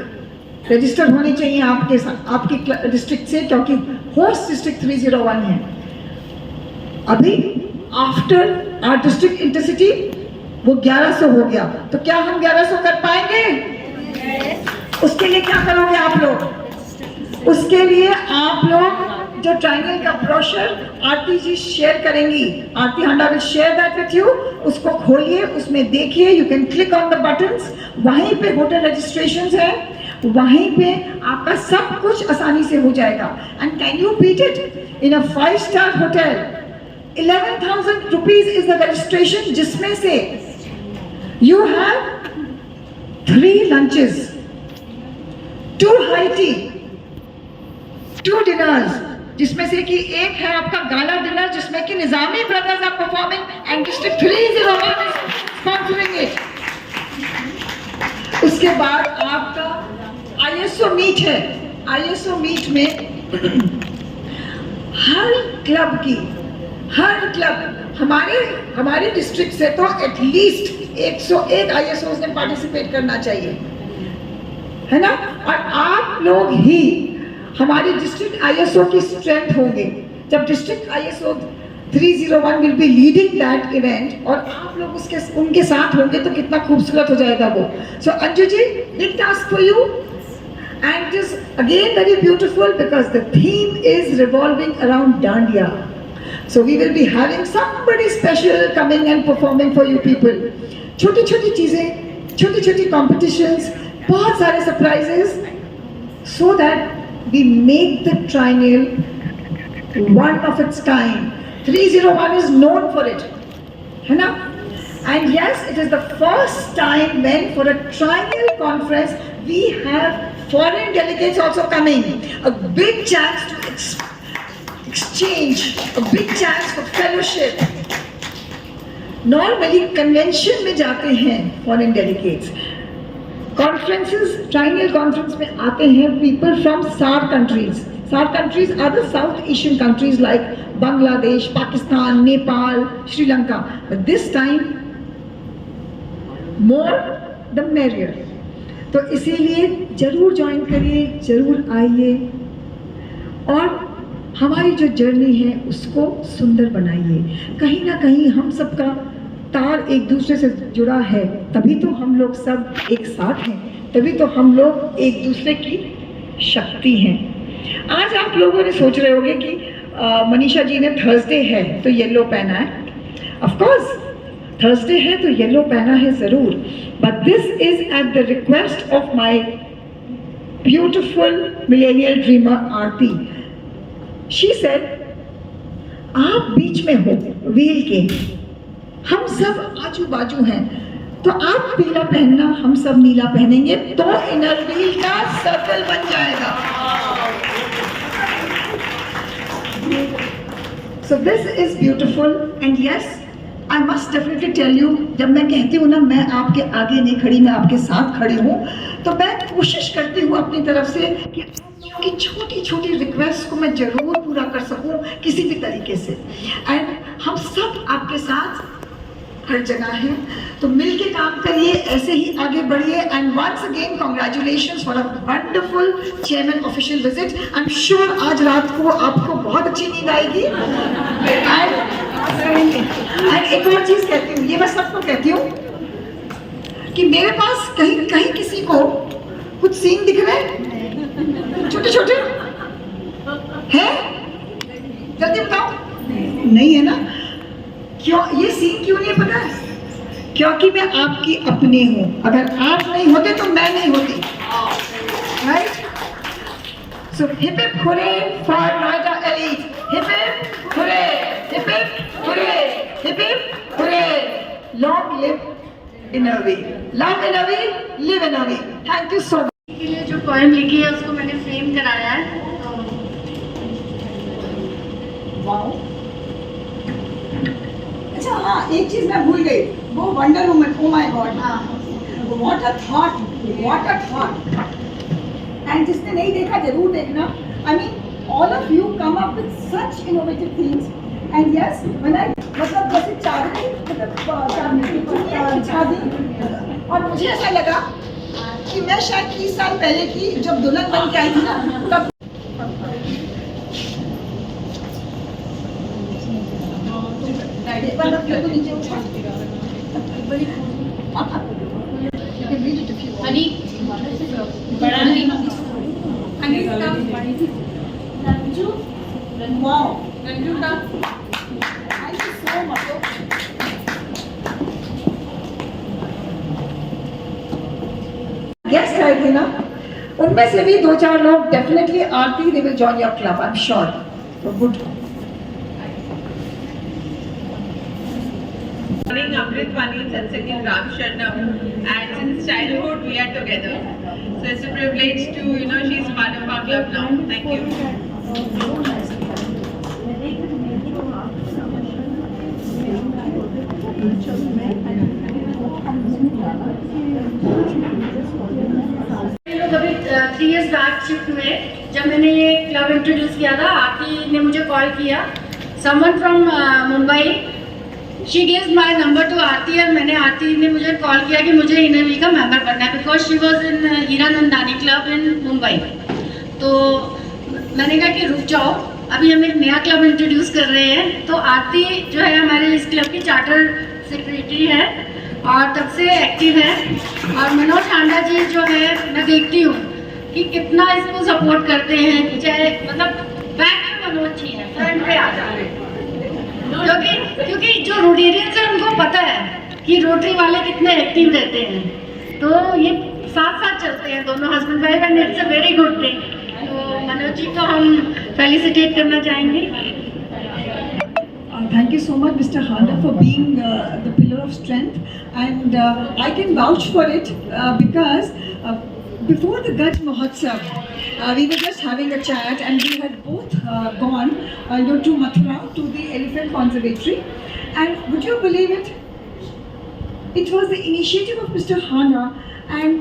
रजिस्टर होनी चाहिए आपके साथ, आपकी डिस्ट्रिक्ट से, क्योंकि होस्ट डिस्ट्रिक्ट 301 है. अभी आफ्टर आवर डिस्ट्रिक्ट इंटरसिटी वो 1100 हो गया, तो क्या हम 1100 कर पाएंगे? उसके लिए क्या करोगे आप लोग? उसके लिए आप लोग जो ट्रायंगल का ब्रोशर आरती जी शेयर करेंगी, Aarti Handa will share that with you, उसको खोलिए, उसमें देखिए, you can click on the buttons, वहीं पे होटल रजिस्ट्रेशंस है, वहीं पे आपका सब कुछ आसानी से हो जाएगा. And can you beat it? In a five star hotel 11,000 rupees is the registration, जिसमें से you have 3 lunches, 2 high tea, 2 dinners, जिसमें से कि एक है आपका गाला डिनर, जिसमें कि Nizami brothers are performing and district 301 is sponsoring it. उसके बाद आपका ISO मीट है. ISO मीट में हर क्लब हमारे डिस्ट्रिक्ट से तो एटलीस्ट 101 ISOs ने पार्टिसिपेट करना चाहिए, है ना. और आप लोग ही हमारे डिस्ट्रिक्ट ISO की स्ट्रेंथ होंगे. जब district ISO 301 will be leading that event और आप लोग उनके साथ होंगे तो कितना खूबसूरत हो जाएगा वो. So Anju ji, big task for you, and it is again very beautiful because the theme is revolving around Dandiya. So we will be having somebody special coming and performing for you people. छोटी छोटी चीजें, छोटी छोटी competitions, बहुत सारे surprises, so that we make the Triennial one of its kind. 301 is known for it, है ना? And yes, it is the first time when for a Triennial conference we have foreign delegates also coming. A big chance to exchange, a big chance for fellowship. Normally convention में जाते हैं foreign delegates. Conferences, Triennial conference में आते हैं people from SAARC countries. SAARC countries are the South Asian countries like Bangladesh, Pakistan, Nepal, Sri Lanka. But this time, more the merrier. तो इसीलिए जरूर join करिए, जरूर आइए और हमारी जो जर्नी है उसको सुंदर बनाइए. कहीं ना कहीं हम सबका तार एक दूसरे से जुड़ा है, तभी तो हम लोग सब एक साथ हैं, तभी तो हम लोग एक दूसरे की शक्ति हैं. आज आप लोगों ने सोच रहे होंगे कि मनीषा जी ने थर्सडे है तो येलो पहना है. ऑफ कोर्स थर्सडे है तो येलो पहना है जरूर, but this is at the request of my beautiful millennial dreamer Aarti. She said, आप बीच में हो व्हील के, हम सब आजू बाजू हैं, तो आप पीला पहनना, हम सब नीला पहनेंगे, तो इनर व्हील का सर्कल बन जाएगा. So this is beautiful, and yes, I must definitely tell you, जब मैं कहती हूँ ना मैं आपके आगे नहीं खड़ी, मैं आपके साथ खड़ी हूँ, तो मैं कोशिश करती हूँ अपनी तरफ से कि आपकी छोटी छोटी रिक्वेस्ट को मैं जरूर पूरा कर सकूँ किसी भी तरीके से। एंड हम सब आपके साथ हर जगह है, तो मिल के काम करिए, ऐसे ही आगे बढ़िए। And once again congratulations for a wonderful chairman official visit. I am sure आज रात को आपको बहुत अच्छी नींद आएगी। एंड एक और चीज कहती हूँ, ये मैं सबको कहती हूँ कि मेरे पास कहीं कहीं किसी को कुछ सीन दिख रहे हैं छोटे छोटे हैं, जल्दी बताओ। नहीं है ना? क्यों ये सीन क्यों नहीं है पता है? क्योंकि मैं आपकी अपनी हूँ। अगर आप नहीं होते तो मैं नहीं होती, right? So hip hip hurray for Noida elite, hip hip hurray, hip hip hurray, hip hip hurray. Long live inner wheel, love inner wheel, live inner wheel. Thank you so much. के लिए जो पोएम लिखी है उसको मैंने फ्रेम कराया है। वाओ, अच्छा हाँ, एक चीज मैं भूल गई, वो wonder woman. Oh my God, what a thought, what a thought. And जिसने नहीं देखा जरूर देखना। I mean all of you come up with such innovative things. And yes, when I मतलब जैसे चादर मतलब बिछा दी, और मुझे ऐसा लगा कि मैं शायद 30 साल पहले की जब दुल्हन बन के आई थी ना, तब गेस्ट आए थे ना, उनमें से भी 2-4 लोग definitely Aarti they will join your club, I am sure. तो good. Morning, Amrit Vanil and second Ram Sharnam, and since childhood we are together. So it's a privilege to, she's part of our club now. Thank you. कभी 3 years back shift हुए, जब मैंने ये club introduce किया था, आरती ने मुझे call किया। Someone from Mumbai, she gave my number to Aarti, और मैंने आरती ने मुझे कॉल किया कि मुझे इनवी का मेंबर बनना है, because she was in Hiranandani club in Mumbai. तो मैंने कहा कि रुक जाओ, अभी हम एक नया क्लब इंट्रोड्यूस कर रहे हैं। तो आरती जो है हमारे इस क्लब की चार्टर सेक्रेटरी है और तब से एक्टिव है। और मनोज हांडा जी जो है, मैं देखती हूँ कि कितना इसको सपोर्ट करते हैं, चाहे मतलब बैक में मनोज जी है, फ्रंट पे आ जाते हैं। क्योंकि जो रोटेरियंस है उनको पता है कि रोटरी वाले कितने एक्टिव रहते हैं, तो ये साथ साथ चलते हैं दोनों husband wife, and it's a very good thing. तो मनोज जी को हम फेलिसिटेट करना चाहेंगे। Thank you so much, Mr. Handa, for being the pillar of strength, and I can vouch for it because before the Gaj Mahotsav, we were just having a chat, and we had both gone to Mathura to the Elephant Conservatory, and would you believe it? It was the initiative of Mr. Handa, and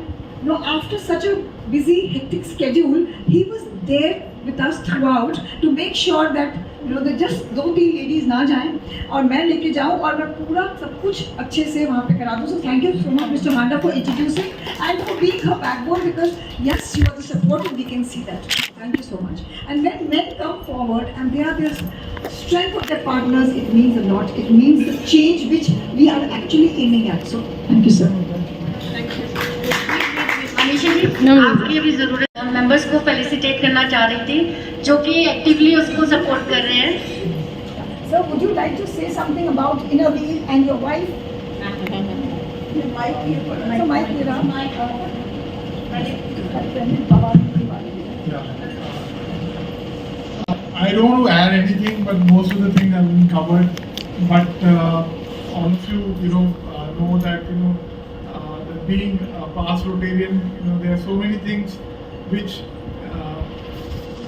after such a busy, hectic schedule, he was there with us throughout to make sure that that just 2-3 ladies ना जाएं और मैं लेके जाऊं और मैं पूरा सब कुछ अच्छे से वहाँ पे करा दूं। So thank you so much, Mr. Handa, for introducing and for being her backbone, because yes, you are the support and we can see that. Thank you so much. And when men come forward and they are the strength of their partners, it means a lot. It means the change which we are actually aiming at. So thank you, sir. Anisha जी, आपकी भी जरूरत members को felicitate करना चाह रही थी जो कि एक्टिवली उसको सपोर्ट कर रहे हैं। Sir, would you like to say something about Innerweave and your wife? So, Mike, I don't want to add anything, but most of the things have been covered. But all of you, know that that being a past Rotarian, there are so many things which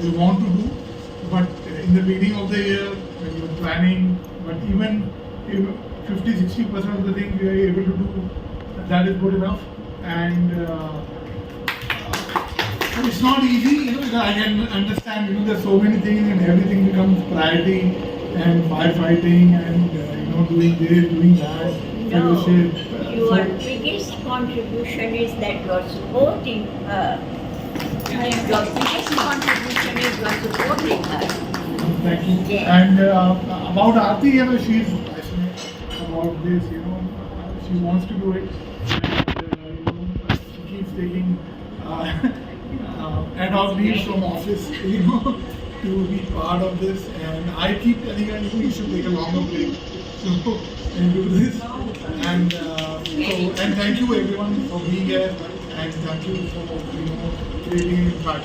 we want to do, but in the beginning of the year when you were planning, but even if 50-60% of the things we are able to do, that is good enough. And it's not easy, because I can understand, there's so many things and everything becomes priority, and firefighting and doing this, doing that, fellowship. Your biggest contribution is that you are supporting her. Your biggest contribution is you are supporting her. Thank you. Yes. And about Aarti, she's passionate about this, she wants to do it. And, she keeps taking ad hoc leaves from office, to be part of this. And I keep telling her, you should take a longer break and do this. And and thank you everyone for being here, and thank you for creating an impact.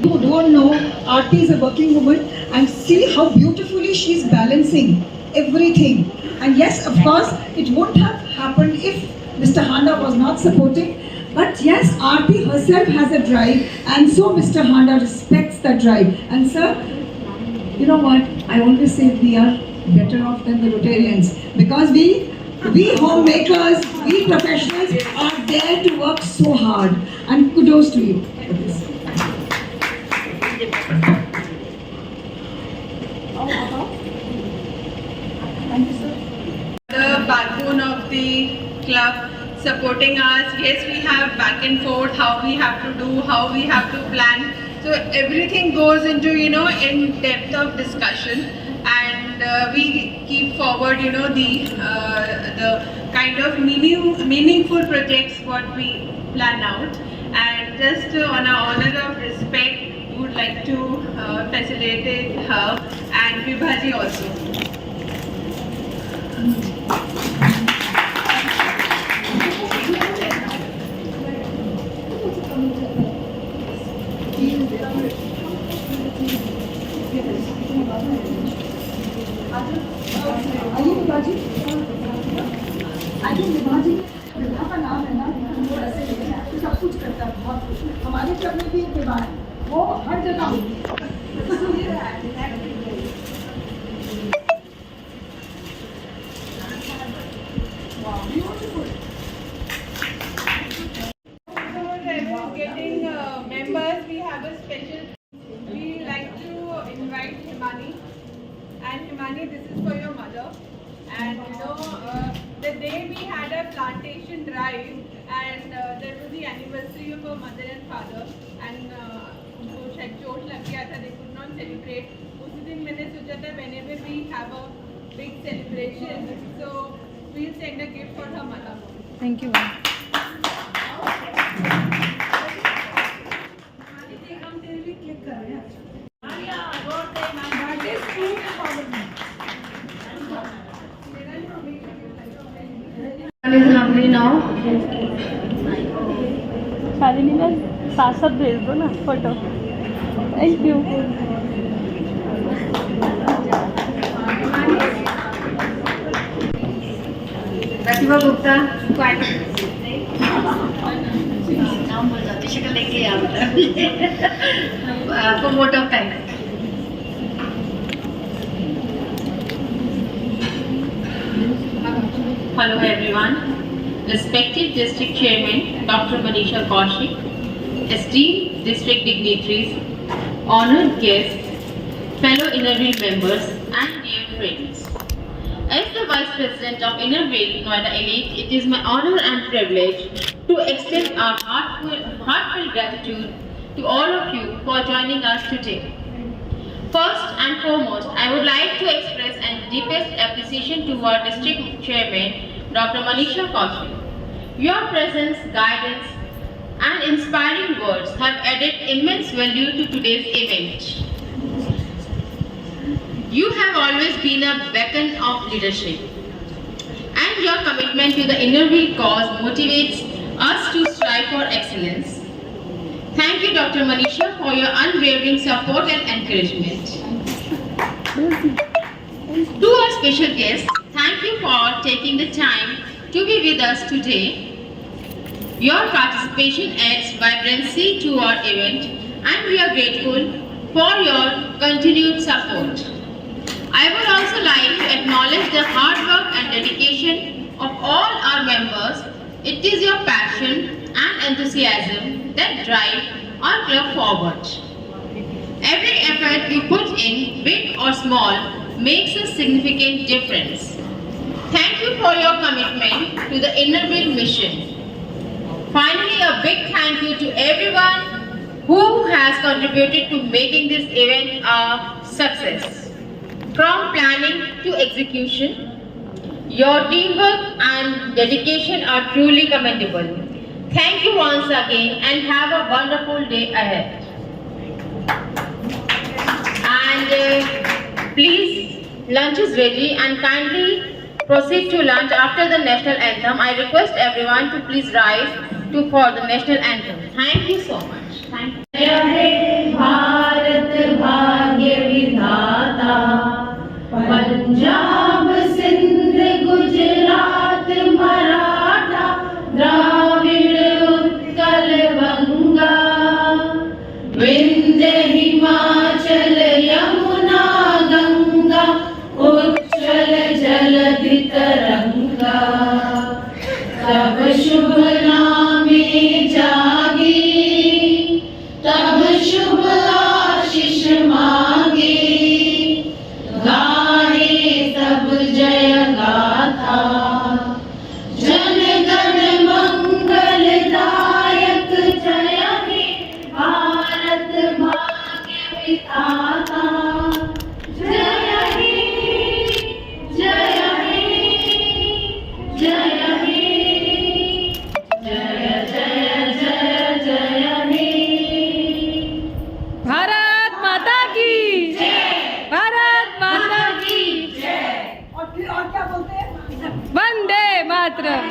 Who don't know, Aarti is a working woman, and see how beautifully she's balancing everything. And yes, of course, it wouldn't have happened if Mr. Handa was not supporting. But yes, Aarti herself has a drive, and so Mr. Handa respects that drive. And sir, you know what? I always say we are better off than the Rotarians, because we homemakers, we professionals are there to work so hard. And kudos to you for this. The backbone of the club, supporting us. Yes, we have back and forth, how we have to do, how we have to plan. So everything goes into, in depth of discussion, and we keep forward, the kind of meaningful projects what we plan out. And just on our honor of respect, we would like to facilitate her and Vibhaji also. Vibha का नाम है ना, वो ऐसे लिखा है, तो सब कुछ करता है, बहुत कुछ। हमारे क्लब में भी एक विभा है, वो हर जगह Getting members, we have a special. We like to invite Himani, and Himani, this is for your mother. And the day we had a plantation drive, and that was the anniversary of her mother and father, and उनको शायद चोट लग गया था, they could not celebrate. उसी दिन मैंने सोचा था whenever we have a big celebration, so we'll send a gift for her mother. Thank you. is lovely now. Shalini ma'am साथ साथ भेज दो ना photo. Thank you. Pratibha Gupta for vote of thanks. Hello everyone. Respected District Chairman Dr. Manisha Kaushik, esteemed district dignitaries, honored guests, fellow Innerville members and dear friends. As the Vice President of Innerville Noida Elite, it is my honor and privilege to extend our heartfelt gratitude to all of you for joining us today. First and foremost, I would like to express our deepest appreciation to our District Chairman, Dr. Manisha Kaushik. Your presence, guidance, and inspiring words have added immense value to today's event. You have always been a beacon of leadership, and your commitment to the Innerville cause motivates us to strive for excellence. Thank you, Dr. Manisha, for your unwavering support and encouragement. To our special guests, thank you for taking the time to be with us today. Your participation adds vibrancy to our event and we are grateful for your continued support. I would also like to acknowledge the hard work and dedication of all our members. It is your passion and enthusiasm that drive our club forward. Every effort we put in, big or small, makes a significant difference. Thank you for your commitment to the Innerville mission. Finally, a big thank you to everyone who has contributed to making this event a success. From planning to execution, your teamwork and dedication are truly commendable. Thank you once again and have a wonderful day ahead. And please, lunch is ready and kindly proceed to lunch after the national anthem. I request everyone to please rise for the national anthem. Thank you so much. Thank you. जय हे भारत भाग्य विधाता, पंजाब सिंध गुजरात मराठा द्राविड़ उत्कल बंगा, विंध्य हिमाचल यमुना गंगा उच्चल जलधि तरंगा, तब शुभ नामे जागे, तब शुभ आशीष मांगे, गाहे सब जय गाथा, जन गण मंगलदायक, जय हे भारत भाग्य विधाता, जय हे, जय हे, जय हे, जय जय जय जय हे। भारत माता की भारत माता की और क्या बोलते हैं? वंदे मातरम।